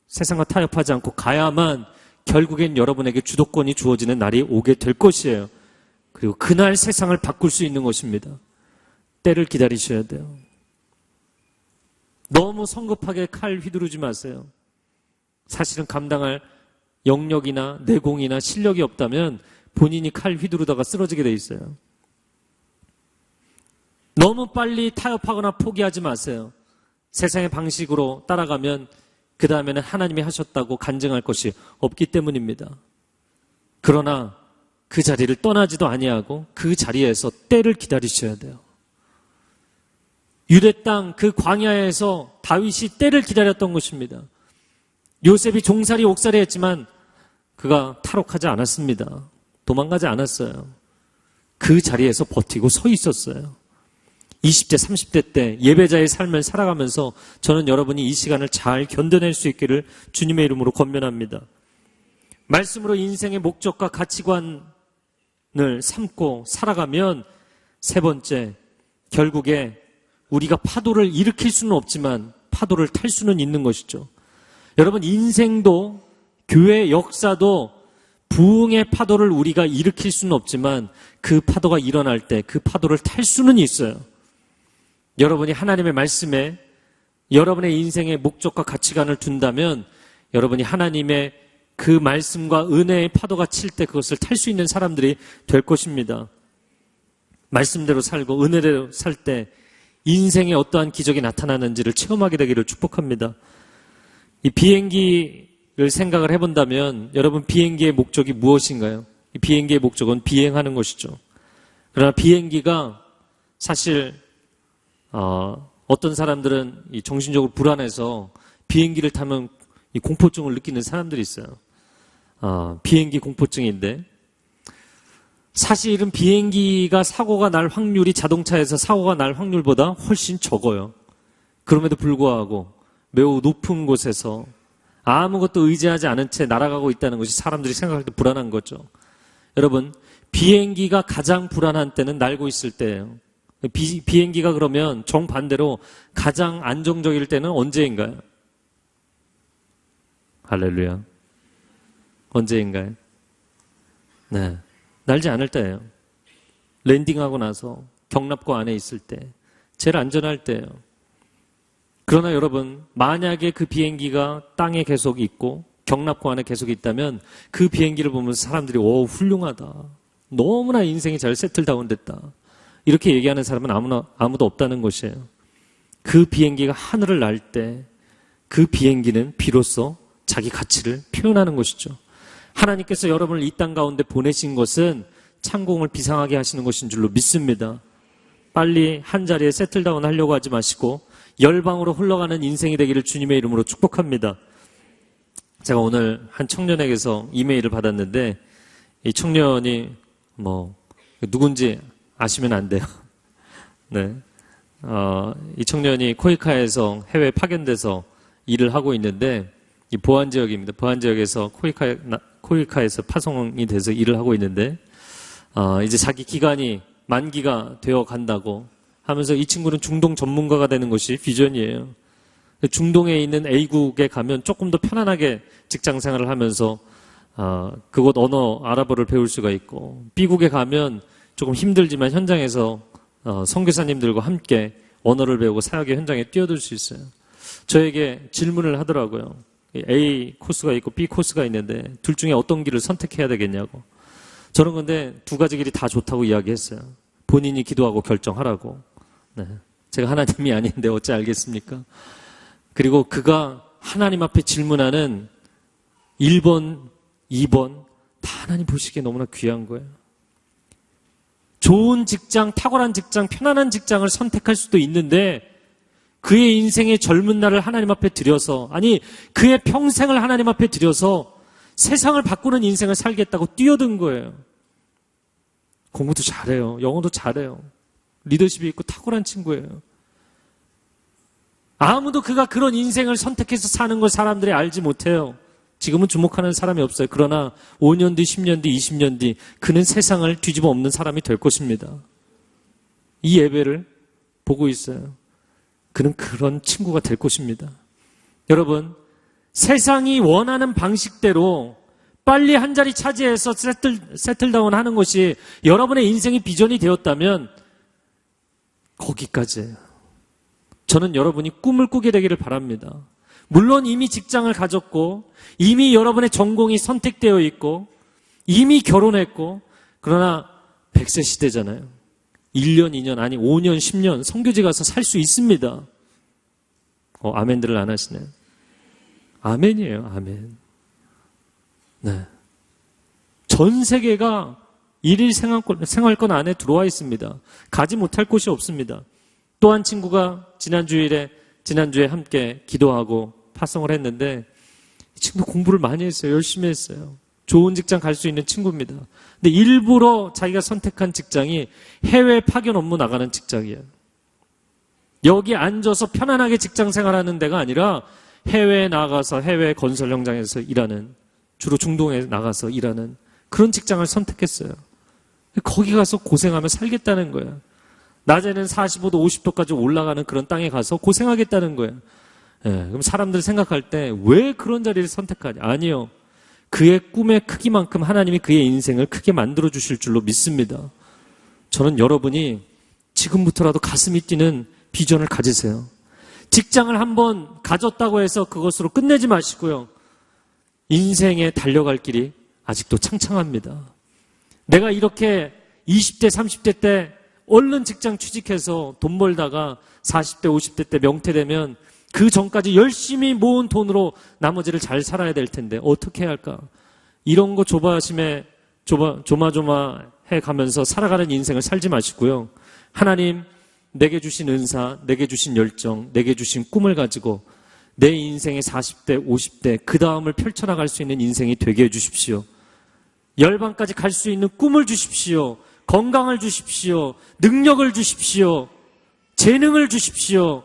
A: 세상과 타협하지 않고 가야만 결국엔 여러분에게 주도권이 주어지는 날이 오게 될 것이에요. 그리고 그날 세상을 바꿀 수 있는 것입니다. 때를 기다리셔야 돼요. 너무 성급하게 칼 휘두르지 마세요. 사실은 감당할 영역이나 내공이나 실력이 없다면 본인이 칼 휘두르다가 쓰러지게 돼 있어요. 너무 빨리 타협하거나 포기하지 마세요. 세상의 방식으로 따라가면 그 다음에는 하나님이 하셨다고 간증할 것이 없기 때문입니다. 그러나 그 자리를 떠나지도 아니하고 그 자리에서 때를 기다리셔야 돼요. 유대 땅 그 광야에서 다윗이 때를 기다렸던 것입니다. 요셉이 종살이 옥살이 했지만 그가 탈옥하지 않았습니다. 도망가지 않았어요. 그 자리에서 버티고 서 있었어요. 20대, 30대 때 예배자의 삶을 살아가면서 저는 여러분이 이 시간을 잘 견뎌낼 수 있기를 주님의 이름으로 권면합니다. 말씀으로 인생의 목적과 가치관을 삼고 살아가면 세 번째, 결국에 우리가 파도를 일으킬 수는 없지만 파도를 탈 수는 있는 것이죠. 여러분, 인생도 교회 역사도 부흥의 파도를 우리가 일으킬 수는 없지만 그 파도가 일어날 때 그 파도를 탈 수는 있어요. 여러분이 하나님의 말씀에 여러분의 인생의 목적과 가치관을 둔다면 여러분이 하나님의 그 말씀과 은혜의 파도가 칠 때 그것을 탈 수 있는 사람들이 될 것입니다. 말씀대로 살고 은혜대로 살 때 인생에 어떠한 기적이 나타나는지를 체험하게 되기를 축복합니다. 이 비행기를 생각을 해본다면 여러분, 비행기의 목적이 무엇인가요? 이 비행기의 목적은 비행하는 것이죠. 그러나 비행기가 사실 어떤 사람들은 이 정신적으로 불안해서 비행기를 타면 이 공포증을 느끼는 사람들이 있어요. 비행기 공포증인데 사실은 비행기가 사고가 날 확률이 자동차에서 사고가 날 확률보다 훨씬 적어요. 그럼에도 불구하고 매우 높은 곳에서 아무것도 의지하지 않은 채 날아가고 있다는 것이 사람들이 생각할 때 불안한 거죠. 여러분, 비행기가 가장 불안한 때는 날고 있을 때예요. 비행기가 그러면 정반대로 가장 안정적일 때는 언제인가요? 할렐루야. 언제인가요? 네. 날지 않을 때예요. 랜딩하고 나서 경납고 안에 있을 때, 제일 안전할 때예요. 그러나 여러분, 만약에 그 비행기가 땅에 계속 있고 경납고 안에 계속 있다면 그 비행기를 보면서 사람들이 오, 훌륭하다. 너무나 인생이 잘 세틀다운 됐다. 이렇게 얘기하는 사람은 아무도 없다는 것이에요. 그 비행기가 하늘을 날 때 그 비행기는 비로소 자기 가치를 표현하는 것이죠. 하나님께서 여러분을 이 땅 가운데 보내신 것은 창공을 비상하게 하시는 것인 줄로 믿습니다. 빨리 한 자리에 세틀다운 하려고 하지 마시고 열방으로 흘러가는 인생이 되기를 주님의 이름으로 축복합니다. 제가 오늘 한 청년에게서 이메일을 받았는데 이 청년이 누군지 아시면 안 돼요. 네. 이 청년이 코이카에서 해외 파견돼서 일을 하고 있는데 이 보안 지역입니다. 보안 지역에서 코이카에서 파송이 돼서 일을 하고 있는데 이제 자기 기간이 만기가 되어 간다고 하면서 이 친구는 중동 전문가가 되는 것이 비전이에요. 중동에 있는 A국에 가면 조금 더 편안하게 직장 생활을 하면서 그곳 언어 아랍어를 배울 수가 있고 B국에 가면 조금 힘들지만 현장에서 선교사님들과 함께 언어를 배우고 사역의 현장에 뛰어들 수 있어요. 저에게 질문을 하더라고요. A 코스가 있고 B 코스가 있는데 둘 중에 어떤 길을 선택해야 되겠냐고. 저는 근데 두 가지 길이 다 좋다고 이야기했어요. 본인이 기도하고 결정하라고. 네. 제가 하나님이 아닌데 어찌 알겠습니까? 그리고 그가 하나님 앞에 질문하는 1번, 2번 다 하나님 보시기에 너무나 귀한 거예요. 좋은 직장, 탁월한 직장, 편안한 직장을 선택할 수도 있는데 그의 인생의 젊은 날을 하나님 앞에 들여서, 아니 그의 평생을 하나님 앞에 들여서 세상을 바꾸는 인생을 살겠다고 뛰어든 거예요. 공부도 잘해요. 영어도 잘해요. 리더십이 있고 탁월한 친구예요. 아무도 그가 그런 인생을 선택해서 사는 걸 사람들이 알지 못해요. 지금은 주목하는 사람이 없어요. 그러나 5년 뒤, 10년 뒤, 20년 뒤 그는 세상을 뒤집어 엎는 사람이 될 것입니다. 이 예배를 보고 있어요. 그는 그런 친구가 될 것입니다. 여러분, 세상이 원하는 방식대로 빨리 한 자리 차지해서 세틀다운 하는 것이 여러분의 인생의 비전이 되었다면 거기까지예요. 저는 여러분이 꿈을 꾸게 되기를 바랍니다. 물론 이미 직장을 가졌고 이미 여러분의 전공이 선택되어 있고 이미 결혼했고 그러나 100세 시대잖아요. 1년, 2년, 아니 5년, 10년 선교지 가서 살 수 있습니다. 아멘들을 안 하시네요. 아멘이에요. 아멘. 네. 전 세계가 일일 생활권 안에 들어와 있습니다. 가지 못할 곳이 없습니다. 또 한 친구가 지난주에 함께 기도하고 파송을 했는데 이 친구 공부를 많이 했어요. 열심히 했어요. 좋은 직장 갈 수 있는 친구입니다. 근데 일부러 자기가 선택한 직장이 해외 파견 업무 나가는 직장이에요. 여기 앉아서 편안하게 직장 생활하는 데가 아니라 해외에 나가서 해외 건설 현장에서 일하는, 주로 중동에 나가서 일하는 그런 직장을 선택했어요. 거기 가서 고생하며 살겠다는 거예요. 낮에는 45도, 50도까지 올라가는 그런 땅에 가서 고생하겠다는 거예요. 그럼 사람들 생각할 때 왜 그런 자리를 선택하냐? 아니요. 그의 꿈의 크기만큼 하나님이 그의 인생을 크게 만들어 주실 줄로 믿습니다. 저는 여러분이 지금부터라도 가슴이 뛰는 비전을 가지세요. 직장을 한번 가졌다고 해서 그것으로 끝내지 마시고요. 인생에 달려갈 길이 아직도 창창합니다. 내가 이렇게 20대, 30대 때 얼른 직장 취직해서 돈 벌다가 40대, 50대 때 명퇴되면 그 전까지 열심히 모은 돈으로 나머지를 잘 살아야 될 텐데 어떻게 해야 할까? 이런 거 조마조마해 가면서 살아가는 인생을 살지 마시고요. 하나님, 내게 주신 은사, 내게 주신 열정, 내게 주신 꿈을 가지고 내 인생의 40대, 50대 그 다음을 펼쳐나갈 수 있는 인생이 되게 해주십시오. 열방까지 갈 수 있는 꿈을 주십시오. 건강을 주십시오. 능력을 주십시오. 재능을 주십시오.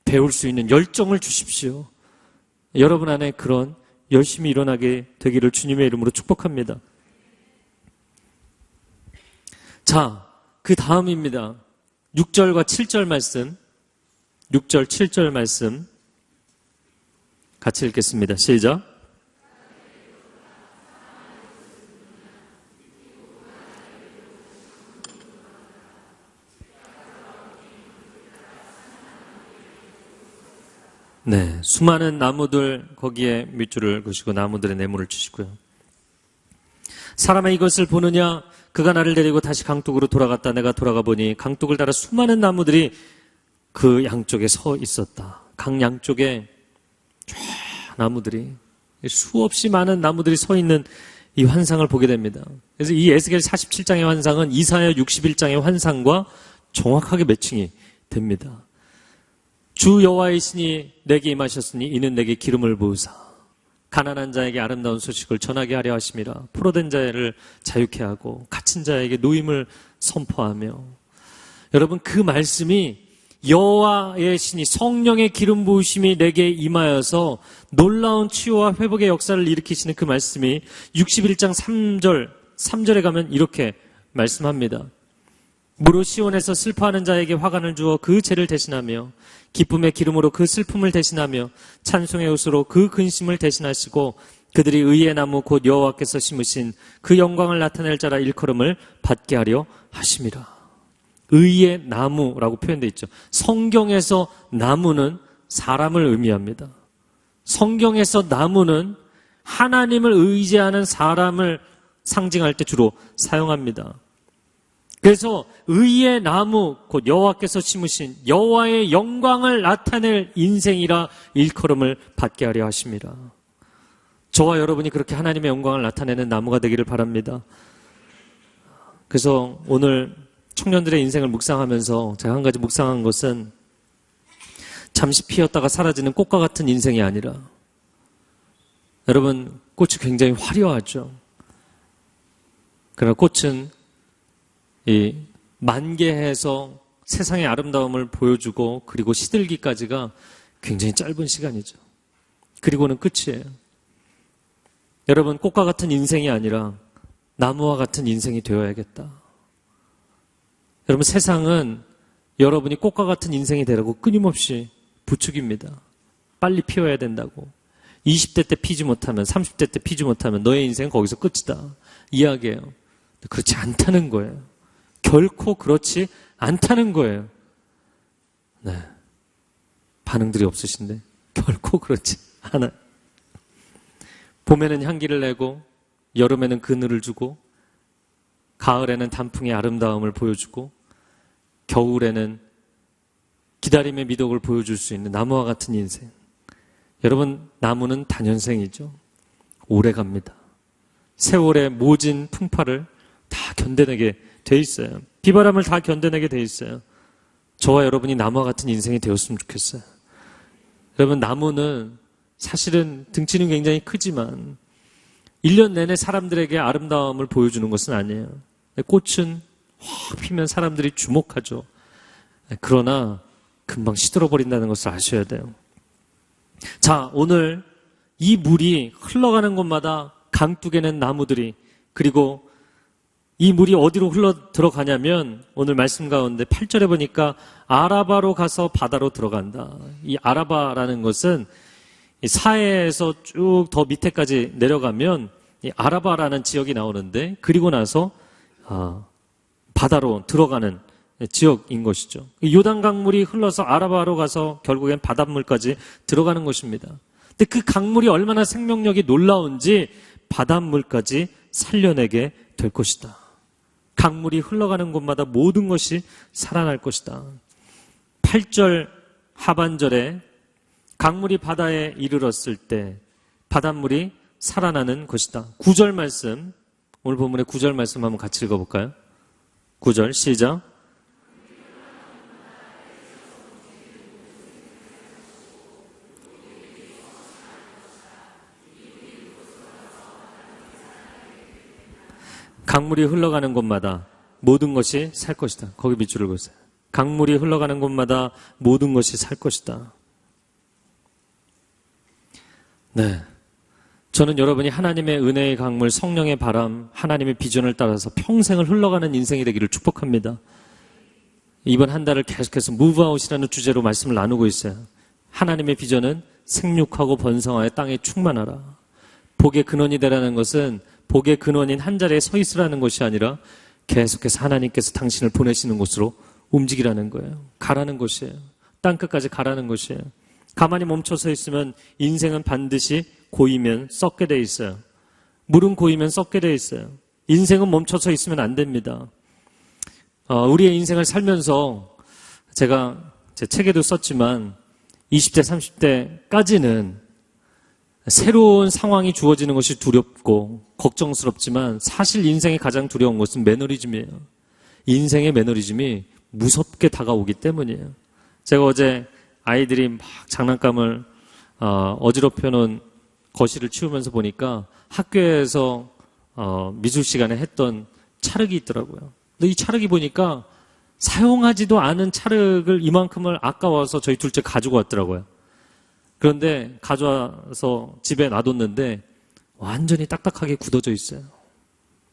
A: 배울 수 있는 열정을 주십시오. 여러분 안에 그런 열심히 일어나게 되기를 주님의 이름으로 축복합니다. 자, 그 다음입니다. 6절과 7절 말씀, 6절, 7절 말씀 같이 읽겠습니다. 시작. 네, 수많은 나무들 거기에 밑줄을 그시고 나무들의 내물을 주시고요. 사람의 이것을 보느냐? 그가 나를 데리고 다시 강둑으로 돌아갔다. 내가 돌아가 보니 강둑을 따라 수많은 나무들이 그 양쪽에 서 있었다. 강 양쪽에 쫙 나무들이, 수없이 많은 나무들이 서 있는 이 환상을 보게 됩니다. 그래서 이 에스겔 47장의 환상은 이사야 61장의 환상과 정확하게 매칭이 됩니다. 주 여호와의 신이 내게 임하셨으니 이는 내게 기름을 부으사 가난한 자에게 아름다운 소식을 전하게 하려 하심이라. 포로된 자를 자유케 하고 갇힌 자에게 노임을 선포하며. 여러분, 그 말씀이 여호와의 신이, 성령의 기름 부으심이 내게 임하여서 놀라운 치유와 회복의 역사를 일으키시는 그 말씀이 61장 3절에 가면 이렇게 말씀합니다. 무릇 시온에서 슬퍼하는 자에게 화관을 주어 그 죄를 대신하며 기쁨의 기름으로 그 슬픔을 대신하며 찬송의 옷으로 그 근심을 대신하시고 그들이 의의 나무 곧 여호와께서 심으신 그 영광을 나타낼 자라 일컬음을 받게 하려 하심이라. 의의 나무라고 표현되어 있죠. 성경에서 나무는 사람을 의미합니다. 성경에서 나무는 하나님을 의지하는 사람을 상징할 때 주로 사용합니다. 그래서 의의 나무 곧 여호와께서 심으신 여호와의 영광을 나타낼 인생이라 일컬음을 받게 하려 하심이라. 저와 여러분이 그렇게 하나님의 영광을 나타내는 나무가 되기를 바랍니다. 그래서 오늘 청년들의 인생을 묵상하면서 제가 한 가지 묵상한 것은 잠시 피었다가 사라지는 꽃과 같은 인생이 아니라, 여러분, 꽃이 굉장히 화려하죠. 그러나 꽃은 이 만개해서 세상의 아름다움을 보여주고 그리고 시들기까지가 굉장히 짧은 시간이죠. 그리고는 끝이에요. 여러분, 꽃과 같은 인생이 아니라 나무와 같은 인생이 되어야겠다. 여러분, 세상은 여러분이 꽃과 같은 인생이 되라고 끊임없이 부추깁니다. 빨리 피워야 된다고. 20대 때 피지 못하면, 30대 때 피지 못하면 너의 인생은 거기서 끝이다 이야기해요. 그렇지 않다는 거예요. 결코 그렇지 않다는 거예요. 네, 반응들이 없으신데 결코 그렇지 않아요. 봄에는 향기를 내고 여름에는 그늘을 주고 가을에는 단풍의 아름다움을 보여주고 겨울에는 기다림의 미덕을 보여줄 수 있는 나무와 같은 인생. 여러분, 나무는 단연생이죠. 오래 갑니다. 세월의 모진 풍파를 다 견뎌내게 돼 있어요. 비바람을 다 견뎌내게 돼 있어요. 저와 여러분이 나무와 같은 인생이 되었으면 좋겠어요. 여러분, 나무는 사실은 등치는 굉장히 크지만 1년 내내 사람들에게 아름다움을 보여주는 것은 아니에요. 꽃은 확 피면 사람들이 주목하죠. 그러나 금방 시들어버린다는 것을 아셔야 돼요. 자, 오늘 이 물이 흘러가는 곳마다 강둑에는 나무들이, 그리고 이 물이 어디로 흘러 들어가냐면 오늘 말씀 가운데 8절에 보니까 아라바로 가서 바다로 들어간다. 이 아라바라는 것은 사해에서 쭉 더 밑에까지 내려가면 이 아라바라는 지역이 나오는데, 그리고 나서 바다로 들어가는 지역인 것이죠. 요단 강물이 흘러서 아라바로 가서 결국엔 바닷물까지 들어가는 것입니다. 근데 그 강물이 얼마나 생명력이 놀라운지 바닷물까지 살려내게 될 것이다. 강물이 흘러가는 곳마다 모든 것이 살아날 것이다. 8절 하반절에 강물이 바다에 이르렀을 때 바닷물이 살아나는 것이다. 9절 말씀, 오늘 본문의 9절 말씀 한번 같이 읽어볼까요? 9절 시작. 강물이 흘러가는 곳마다 모든 것이 살 것이다. 거기 밑줄을 보세요. 강물이 흘러가는 곳마다 모든 것이 살 것이다. 네, 저는 여러분이 하나님의 은혜의 강물, 성령의 바람, 하나님의 비전을 따라서 평생을 흘러가는 인생이 되기를 축복합니다. 이번 한 달을 계속해서 무브아웃이라는 주제로 말씀을 나누고 있어요. 하나님의 비전은 생육하고 번성하여 땅에 충만하라. 복의 근원이 되라는 것은 복의 근원인 한 자리에 서 있으라는 것이 아니라 계속해서 하나님께서 당신을 보내시는 곳으로 움직이라는 거예요. 가라는 것이에요. 땅끝까지 가라는 것이에요. 가만히 멈춰서 있으면 인생은 반드시 고이면 썩게 돼 있어요. 물은 고이면 썩게 돼 있어요. 인생은 멈춰서 있으면 안 됩니다. 우리의 인생을 살면서 제가 제 책에도 썼지만 20대, 30대까지는 새로운 상황이 주어지는 것이 두렵고 걱정스럽지만 사실 인생의 가장 두려운 것은 매너리즘이에요. 인생의 매너리즘이 무섭게 다가오기 때문이에요. 제가 어제 아이들이 막 장난감을 어지럽혀 놓은 거실을 치우면서 보니까 학교에서 미술 시간에 했던 찰흙이 있더라고요. 근데 이 찰흙이 보니까 사용하지도 않은 찰흙을 이만큼을 아까워서 저희 둘째 가지고 왔더라고요. 그런데 가져와서 집에 놔뒀는데 완전히 딱딱하게 굳어져 있어요.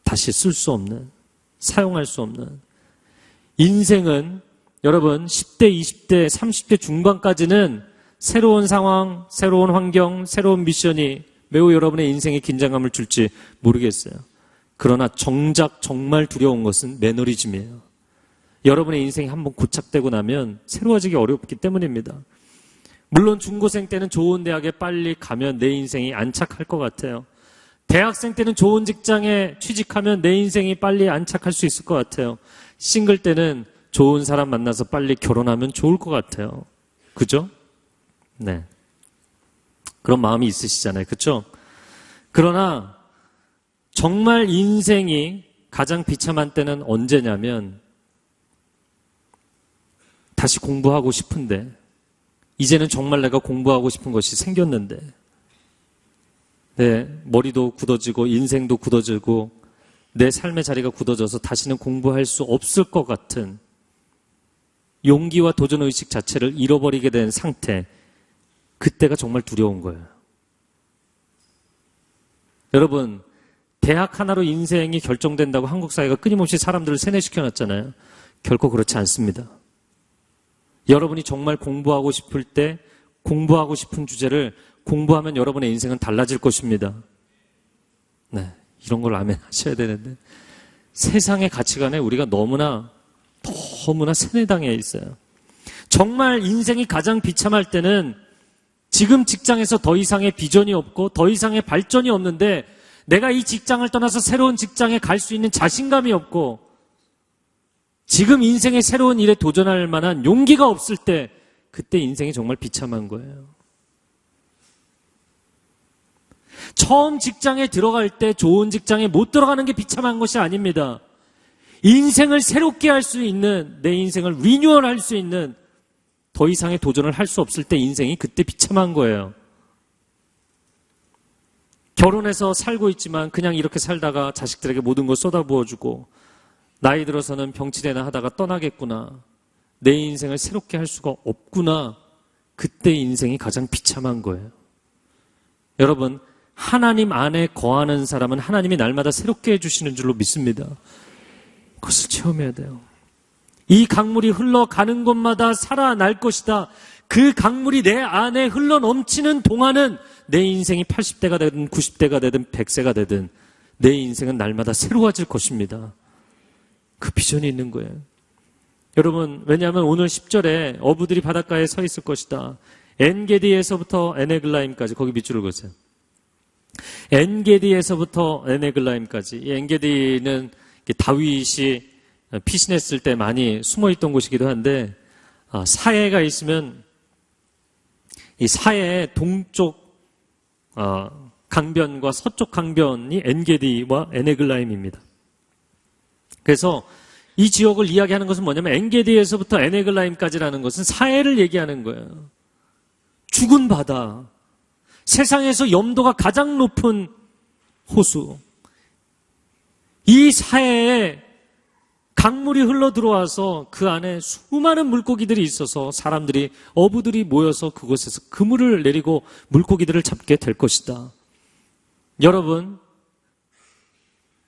A: 다시 쓸 수 없는, 사용할 수 없는. 인생은 여러분 10대, 20대, 30대 중반까지는 새로운 상황, 새로운 환경, 새로운 미션이 매우 여러분의 인생에 긴장감을 줄지 모르겠어요. 그러나 정작 정말 두려운 것은 매너리즘이에요. 여러분의 인생이 한번 고착되고 나면 새로워지기 어렵기 때문입니다. 물론 중고생 때는 좋은 대학에 빨리 가면 내 인생이 안착할 것 같아요. 대학생 때는 좋은 직장에 취직하면 내 인생이 빨리 안착할 수 있을 것 같아요. 싱글 때는 좋은 사람 만나서 빨리 결혼하면 좋을 것 같아요. 그죠? 네. 그런 마음이 있으시잖아요. 그렇죠? 그러나 정말 인생이 가장 비참한 때는 언제냐면 다시 공부하고 싶은데 이제는 정말 내가 공부하고 싶은 것이 생겼는데 내 머리도 굳어지고 인생도 굳어지고 내 삶의 자리가 굳어져서 다시는 공부할 수 없을 것 같은 용기와 도전의식 자체를 잃어버리게 된 상태, 그때가 정말 두려운 거예요. 여러분, 대학 하나로 인생이 결정된다고 한국 사회가 끊임없이 사람들을 세뇌시켜놨잖아요. 결코 그렇지 않습니다. 여러분이 정말 공부하고 싶을 때 공부하고 싶은 주제를 공부하면 여러분의 인생은 달라질 것입니다. 네, 이런 걸 아멘 하셔야 되는데 세상의 가치관에 우리가 너무나 세뇌당해 있어요. 정말 인생이 가장 비참할 때는 지금 직장에서 더 이상의 비전이 없고 더 이상의 발전이 없는데 내가 이 직장을 떠나서 새로운 직장에 갈 수 있는 자신감이 없고 지금 인생의 새로운 일에 도전할 만한 용기가 없을 때 그때 인생이 정말 비참한 거예요. 처음 직장에 들어갈 때 좋은 직장에 못 들어가는 게 비참한 것이 아닙니다. 인생을 새롭게 할 수 있는, 내 인생을 리뉴얼할 수 있는 더 이상의 도전을 할 수 없을 때 인생이 그때 비참한 거예요. 결혼해서 살고 있지만 그냥 이렇게 살다가 자식들에게 모든 걸 쏟아부어주고 나이 들어서는 병치레나 하다가 떠나겠구나. 내 인생을 새롭게 할 수가 없구나. 그때 인생이 가장 비참한 거예요. 여러분, 하나님 안에 거하는 사람은 하나님이 날마다 새롭게 해주시는 줄로 믿습니다. 그것을 체험해야 돼요. 이 강물이 흘러가는 곳마다 살아날 것이다. 그 강물이 내 안에 흘러 넘치는 동안은 내 인생이 80대가 되든 90대가 되든 100세가 되든 내 인생은 날마다 새로워질 것입니다. 그 비전이 있는 거예요. 여러분, 왜냐하면 오늘 10절에 어부들이 바닷가에 서 있을 것이다. 엔게디에서부터 에네글라임까지, 거기 밑줄을 그으세요. 엔게디에서부터 에네글라임까지. 이 엔게디는 다윗이 피신했을 때 많이 숨어있던 곳이기도 한데 사해가 있으면 이 사해의 동쪽 강변과 서쪽 강변이 엔게디와 에네글라임입니다. 그래서 이 지역을 이야기하는 것은 뭐냐면 엔게디에서부터 에네글라임까지라는 것은 사해를 얘기하는 거예요. 죽은 바다, 세상에서 염도가 가장 높은 호수, 이 사해에 강물이 흘러 들어와서 그 안에 수많은 물고기들이 있어서 사람들이, 어부들이 모여서 그곳에서 그물을 내리고 물고기들을 잡게 될 것이다. 여러분,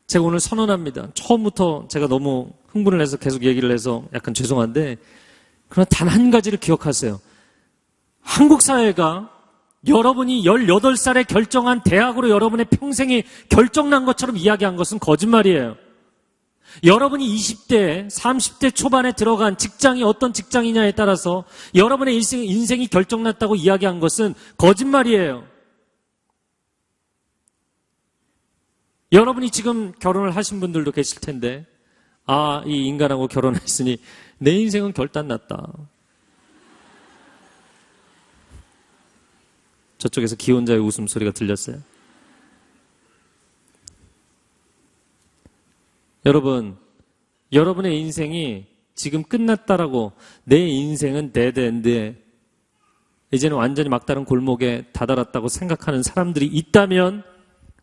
A: 제가 오늘 선언합니다. 처음부터 제가 너무 흥분을 해서 계속 얘기를 해서 약간 죄송한데, 그러나 단 한 가지를 기억하세요. 한국 사회가 여러분이 18살에 결정한 대학으로 여러분의 평생이 결정난 것처럼 이야기한 것은 거짓말이에요. 여러분이 20대, 30대 초반에 들어간 직장이 어떤 직장이냐에 따라서 여러분의 인생이 결정났다고 이야기한 것은 거짓말이에요. 여러분이 지금 결혼을 하신 분들도 계실 텐데, 아, 이 인간하고 결혼했으니 내 인생은 결단났다. 저쪽에서 기혼자의 웃음소리가 들렸어요. 여러분, 여러분의 인생이 지금 끝났다라고, 내 인생은 데드엔드에 이제는 완전히 막다른 골목에 다다랐다고 생각하는 사람들이 있다면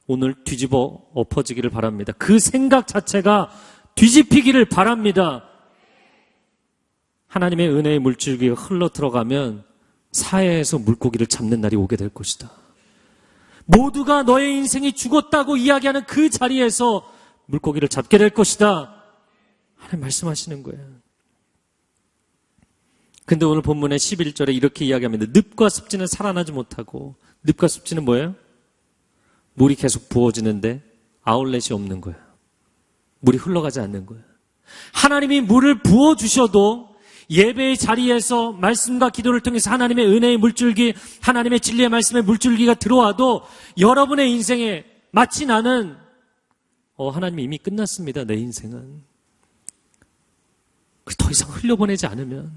A: 오늘 뒤집어 엎어지기를 바랍니다. 그 생각 자체가 뒤집히기를 바랍니다. 하나님의 은혜의 물줄기가 흘러 들어가면 사해에서 물고기를 잡는 날이 오게 될 것이다. 모두가 너의 인생이 죽었다고 이야기하는 그 자리에서 물고기를 잡게 될 것이다. 하나님 말씀하시는 거예요. 근데 오늘 본문의 11절에 이렇게 이야기합니다. 늪과 습지는 살아나지 못하고, 늪과 습지는 뭐예요? 물이 계속 부어지는데 아울렛이 없는 거예요. 물이 흘러가지 않는 거예요. 하나님이 물을 부어주셔도 예배의 자리에서 말씀과 기도를 통해서 하나님의 은혜의 물줄기, 하나님의 진리의 말씀의 물줄기가 들어와도 여러분의 인생에 마치 나는 하나님이 이미 끝났습니다. 내 인생은. 더 이상 흘려보내지 않으면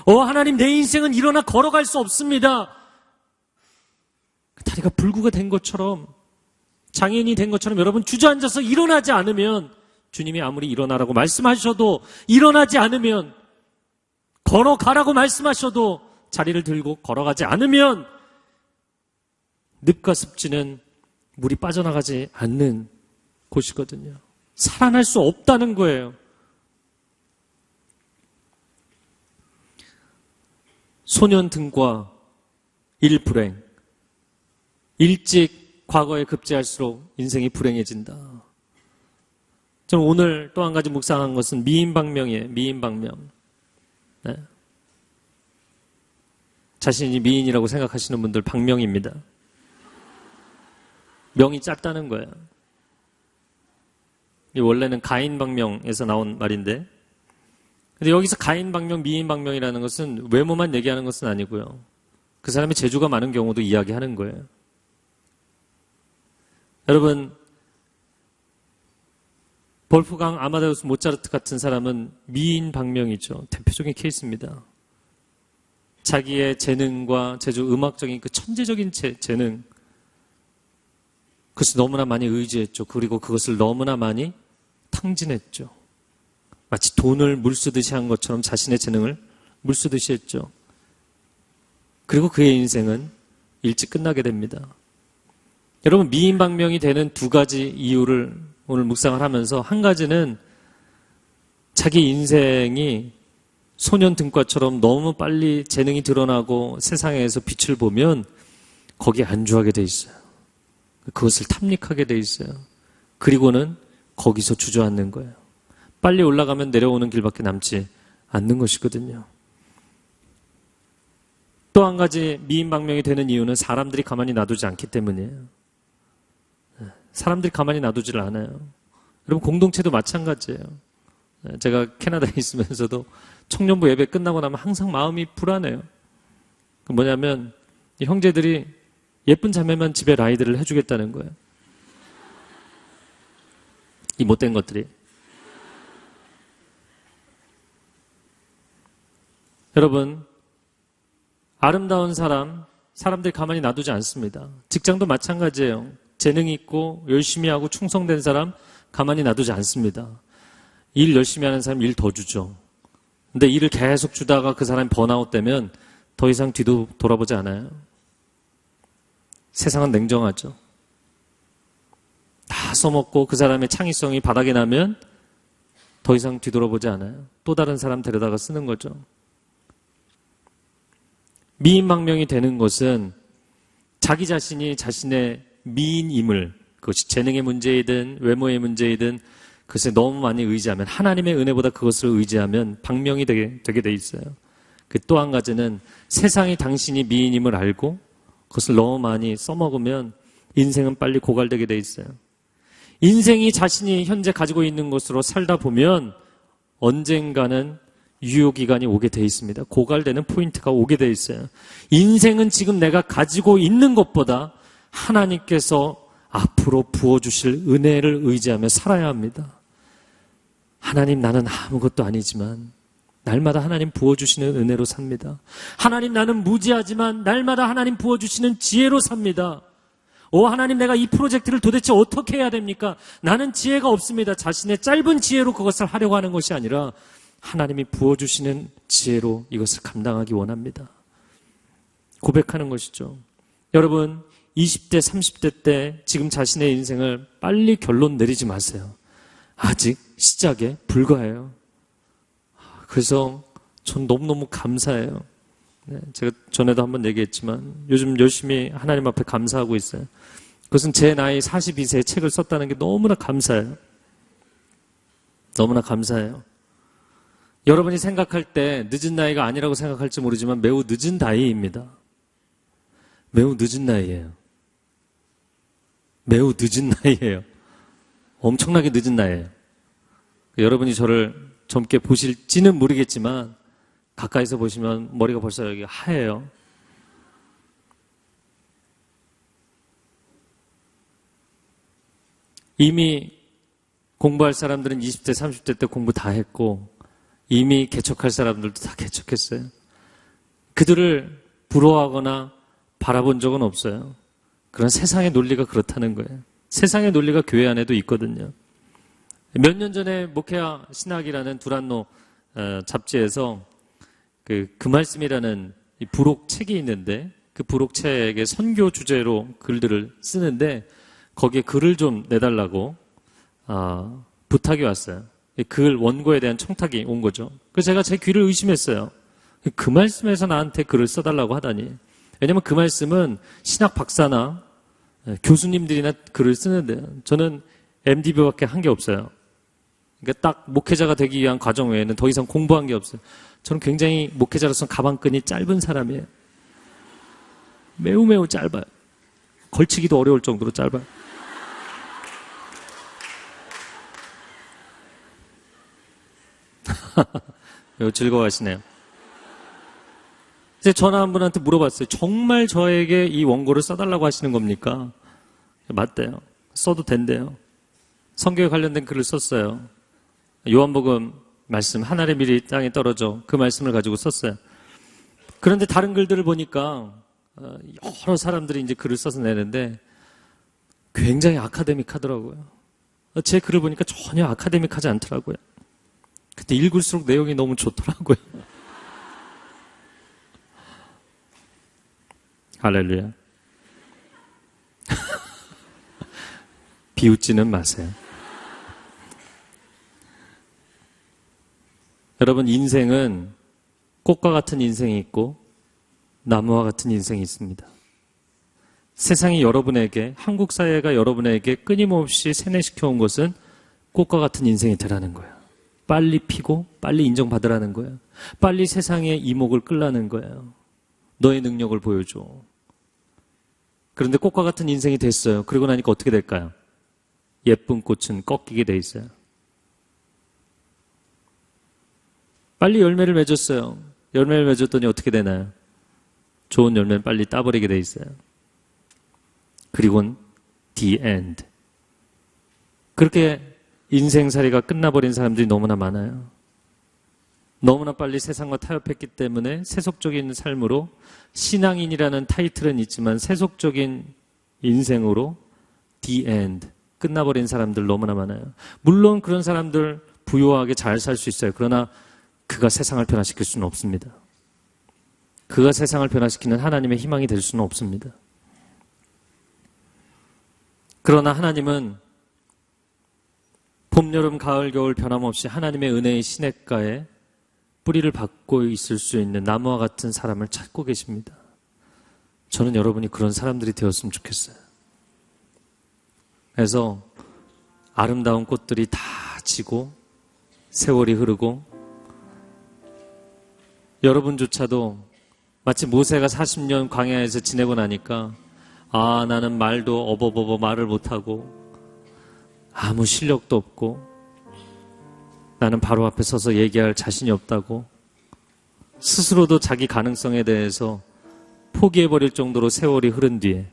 A: 하나님 내 인생은 일어나 걸어갈 수 없습니다. 다리가 불구가 된 것처럼, 장애인이 된 것처럼 여러분 주저앉아서 일어나지 않으면, 주님이 아무리 일어나라고 말씀하셔도 일어나지 않으면, 걸어가라고 말씀하셔도 자리를 들고 걸어가지 않으면 늪과 습지는 물이 빠져나가지 않는 곳이거든요. 살아날 수 없다는 거예요. 소년 등과 일불행, 일찍 과거에 급제할수록 인생이 불행해진다. 저는 오늘 또 한 가지 묵상한 것은 미인방명이에요. 미인방명. 네. 자신이 미인이라고 생각하시는 분들 방명입니다. 명이 짧다는 거예요. 원래는 가인방명에서 나온 말인데, 근데 여기서 가인방명, 미인방명이라는 것은 외모만 얘기하는 것은 아니고요. 그 사람의 재주가 많은 경우도 이야기하는 거예요. 여러분, 볼프강 아마데우스 모차르트 같은 사람은 미인방명이죠. 대표적인 케이스입니다. 자기의 재능과 재주, 음악적인 그 천재적인 재능, 그것을 너무나 많이 의지했죠. 그리고 그것을 너무나 많이 탕진했죠. 마치 돈을 물쓰듯이 한 것처럼 자신의 재능을 물쓰듯이 했죠. 그리고 그의 인생은 일찍 끝나게 됩니다. 여러분, 미인방명이 되는 두 가지 이유를 오늘 묵상을 하면서, 한 가지는 자기 인생이 소년 등과처럼 너무 빨리 재능이 드러나고 세상에서 빛을 보면 거기에 안주하게 돼 있어요. 그것을 탐닉하게 돼 있어요. 그리고는 거기서 주저앉는 거예요. 빨리 올라가면 내려오는 길밖에 남지 않는 것이거든요. 또 한 가지 미인방명이 되는 이유는 사람들이 가만히 놔두지 않기 때문이에요. 사람들이 가만히 놔두지를 않아요. 여러분, 공동체도 마찬가지예요. 제가 캐나다에 있으면서도 청년부 예배 끝나고 나면 항상 마음이 불안해요. 뭐냐면 이 형제들이 예쁜 자매만 집에 라이드를 해주겠다는 거예요. 이 못된 것들이. 여러분, 아름다운 사람들이 가만히 놔두지 않습니다. 직장도 마찬가지예요. 재능이 있고 열심히 하고 충성된 사람 가만히 놔두지 않습니다. 일 열심히 하는 사람 일 더 주죠. 근데 일을 계속 주다가 그 사람이 번아웃 되면 더 이상 뒤도 돌아보지 않아요. 세상은 냉정하죠. 다 써먹고 그 사람의 창의성이 바닥에 나면 더 이상 뒤돌아보지 않아요. 또 다른 사람 데려다가 쓰는 거죠. 미인망명이 되는 것은 자기 자신이 자신의 미인임을, 그것이 재능의 문제이든 외모의 문제이든 그것에 너무 많이 의지하면, 하나님의 은혜보다 그것을 의지하면 방명이 되게 돼 있어요. 그 또 한 가지는 세상이 당신이 미인임을 알고 그것을 너무 많이 써먹으면 인생은 빨리 고갈되게 돼 있어요. 인생이 자신이 현재 가지고 있는 것으로 살다 보면 언젠가는 유효기간이 오게 돼 있습니다. 고갈되는 포인트가 오게 돼 있어요. 인생은 지금 내가 가지고 있는 것보다 하나님께서 앞으로 부어주실 은혜를 의지하며 살아야 합니다. 하나님, 나는 아무것도 아니지만 날마다 하나님 부어주시는 은혜로 삽니다. 하나님, 나는 무지하지만 날마다 하나님 부어주시는 지혜로 삽니다. 하나님, 내가 이 프로젝트를 도대체 어떻게 해야 됩니까? 나는 지혜가 없습니다. 자신의 짧은 지혜로 그것을 하려고 하는 것이 아니라 하나님이 부어주시는 지혜로 이것을 감당하기 원합니다. 고백하는 것이죠. 여러분, 20대, 30대 때 지금 자신의 인생을 빨리 결론 내리지 마세요. 아직 시작에 불과해요. 그래서 전 너무너무 감사해요. 제가 전에도 한번 얘기했지만 요즘 열심히 하나님 앞에 감사하고 있어요. 그것은 제 나이 42세에 책을 썼다는 게 너무나 감사해요. 너무나 감사해요. 여러분이 생각할 때 늦은 나이가 아니라고 생각할지 모르지만 매우 늦은 나이입니다. 매우 늦은 나이예요. 매우 늦은 나이예요. 엄청나게 늦은 나이예요. 여러분이 저를 젊게 보실지는 모르겠지만 가까이서 보시면 머리가 벌써 여기 하얘요. 이미 공부할 사람들은 20대, 30대 때 공부 다 했고 이미 개척할 사람들도 다 개척했어요. 그들을 부러워하거나 바라본 적은 없어요. 그런 세상의 논리가 그렇다는 거예요. 세상의 논리가 교회 안에도 있거든요. 몇 년 전에 목회와 신학이라는 두란노 잡지에서 그 말씀이라는 이 부록 책이 있는데 그 부록 책의 선교 주제로 글들을 쓰는데 거기에 글을 좀 내달라고 부탁이 왔어요. 글 원고에 대한 청탁이 온 거죠. 그래서 제가 제 귀를 의심했어요. 그 말씀에서 나한테 글을 써달라고 하다니. 왜냐면 그 말씀은 신학 박사나 교수님들이나 글을 쓰는데요. 저는 MDB밖에 한 게 없어요. 그러니까 딱 목회자가 되기 위한 과정 외에는 더 이상 공부한 게 없어요. 저는 굉장히 목회자로서 가방끈이 짧은 사람이에요. 매우 짧아요. 걸치기도 어려울 정도로 짧아요. 즐거워하시네요. 이제 전화 한 분한테 물어봤어요. 정말 저에게 이 원고를 써달라고 하시는 겁니까? 맞대요. 써도 된대요. 성경에 관련된 글을 썼어요. 요한복음 말씀, 하늘의 밀이 땅에 떨어져, 그 말씀을 가지고 썼어요. 그런데 다른 글들을 보니까 여러 사람들이 이제 글을 써서 내는데 굉장히 아카데믹하더라고요. 제 글을 보니까 전혀 아카데믹하지 않더라고요. 근데 읽을수록 내용이 너무 좋더라고요. 할렐루야. 비웃지는 마세요. 여러분, 인생은 꽃과 같은 인생이 있고 나무와 같은 인생이 있습니다. 세상이 여러분에게, 한국 사회가 여러분에게 끊임없이 세뇌시켜온 것은 꽃과 같은 인생이 되라는 거예요. 빨리 피고 빨리 인정받으라는 거예요. 빨리 세상의 이목을 끌라는 거예요. 너의 능력을 보여줘. 그런데 꽃과 같은 인생이 됐어요. 그러고 나니까 어떻게 될까요? 예쁜 꽃은 꺾이게 돼 있어요. 빨리 열매를 맺었어요. 열매를 맺었더니 어떻게 되나요? 좋은 열매는 빨리 따버리게 돼 있어요. 그리고는 the end. 그렇게 인생살이가 끝나버린 사람들이 너무나 많아요. 너무나 빨리 세상과 타협했기 때문에 세속적인 삶으로 신앙인이라는 타이틀은 있지만 세속적인 인생으로 the end. 끝나버린 사람들 너무나 많아요. 물론 그런 사람들 부유하게 잘 살 수 있어요. 그러나 그가 세상을 변화시킬 수는 없습니다. 그가 세상을 변화시키는 하나님의 희망이 될 수는 없습니다. 그러나 하나님은 봄, 여름, 가을, 겨울 변함없이 하나님의 은혜의 시냇가에 뿌리를 받고 있을 수 있는 나무와 같은 사람을 찾고 계십니다. 저는 여러분이 그런 사람들이 되었으면 좋겠어요. 그래서 아름다운 꽃들이 다 지고 세월이 흐르고 여러분조차도 마치 모세가 40년 광야에서 지내고 나니까 나는 말도 어버버버 말을 못하고 아무 실력도 없고 나는 바로 앞에 서서 얘기할 자신이 없다고 스스로도 자기 가능성에 대해서 포기해버릴 정도로 세월이 흐른 뒤에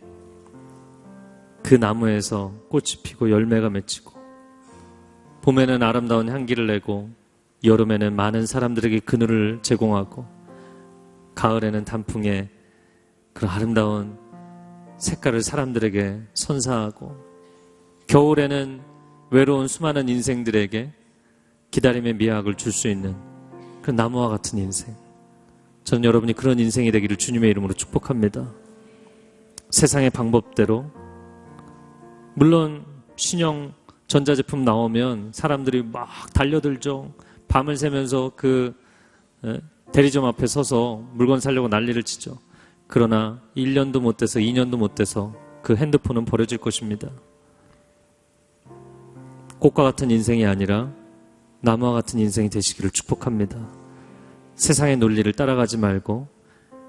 A: 그 나무에서 꽃이 피고 열매가 맺히고 봄에는 아름다운 향기를 내고 여름에는 많은 사람들에게 그늘을 제공하고 가을에는 단풍에 그런 아름다운 색깔을 사람들에게 선사하고 겨울에는 외로운 수많은 인생들에게 기다림의 미학을 줄 수 있는 그런 나무와 같은 인생. 저는 여러분이 그런 인생이 되기를 주님의 이름으로 축복합니다. 세상의 방법대로 물론 신형 전자제품 나오면 사람들이 막 달려들죠. 밤을 새면서 그 대리점 앞에 서서 물건 사려고 난리를 치죠. 그러나 1년도 못 돼서 2년도 못 돼서 그 핸드폰은 버려질 것입니다. 꽃과 같은 인생이 아니라 나무와 같은 인생이 되시기를 축복합니다. 세상의 논리를 따라가지 말고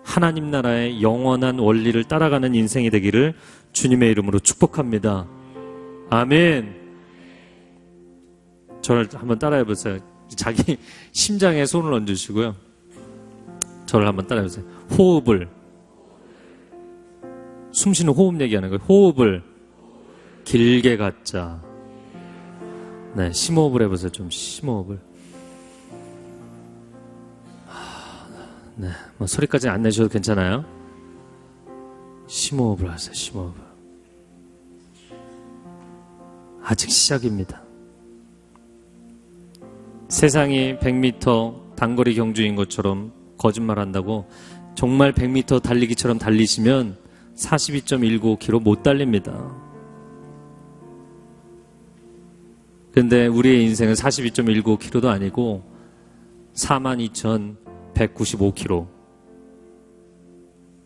A: 하나님 나라의 영원한 원리를 따라가는 인생이 되기를 주님의 이름으로 축복합니다. 아멘. 저를 한번 따라해 보세요. 자기 심장에 손을 얹으시고요. 저를 한번 따라해 보세요. 호흡을, 숨쉬는 호흡 얘기하는 거예요. 호흡을 길게 갖자. 네, 심호흡을 해보세요. 좀 심호흡을. 네, 뭐 소리까지 안 내셔도 괜찮아요. 심호흡을 하세요. 심호흡을. 아직 시작입니다. 세상이 100m 단거리 경주인 것처럼 거짓말한다고 정말 100m 달리기처럼 달리시면 42.195km 못 달립니다. 근데 우리의 인생은 42.195km도 아니고 42,195km.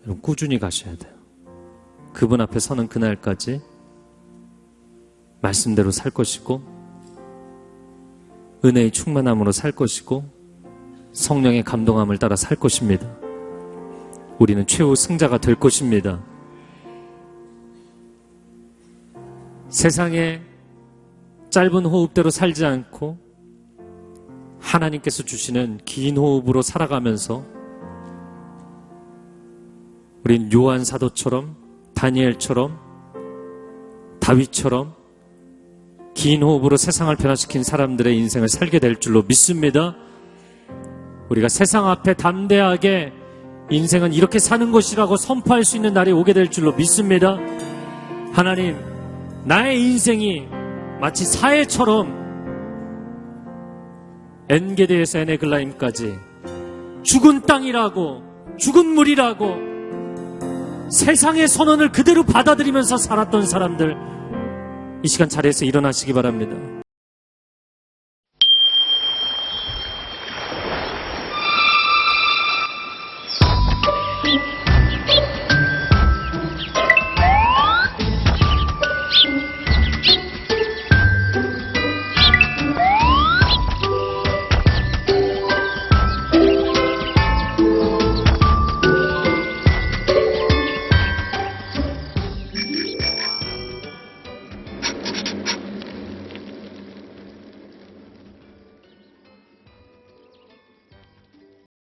A: 여러분 꾸준히 가셔야 돼요. 그분 앞에 서는 그날까지 말씀대로 살 것이고 은혜의 충만함으로 살 것이고 성령의 감동함을 따라 살 것입니다. 우리는 최후 승자가 될 것입니다. 세상에 짧은 호흡대로 살지 않고 하나님께서 주시는 긴 호흡으로 살아가면서 우린 요한 사도처럼 다니엘처럼 다윗처럼 긴 호흡으로 세상을 변화시킨 사람들의 인생을 살게 될 줄로 믿습니다. 우리가 세상 앞에 담대하게 인생은 이렇게 사는 것이라고 선포할 수 있는 날이 오게 될 줄로 믿습니다. 하나님, 나의 인생이 마치 사해처럼 엔게디에서 에네글라임까지 죽은 땅이라고 죽은 물이라고 세상의 선언을 그대로 받아들이면서 살았던 사람들 이 시간 자리에서 일어나시기 바랍니다.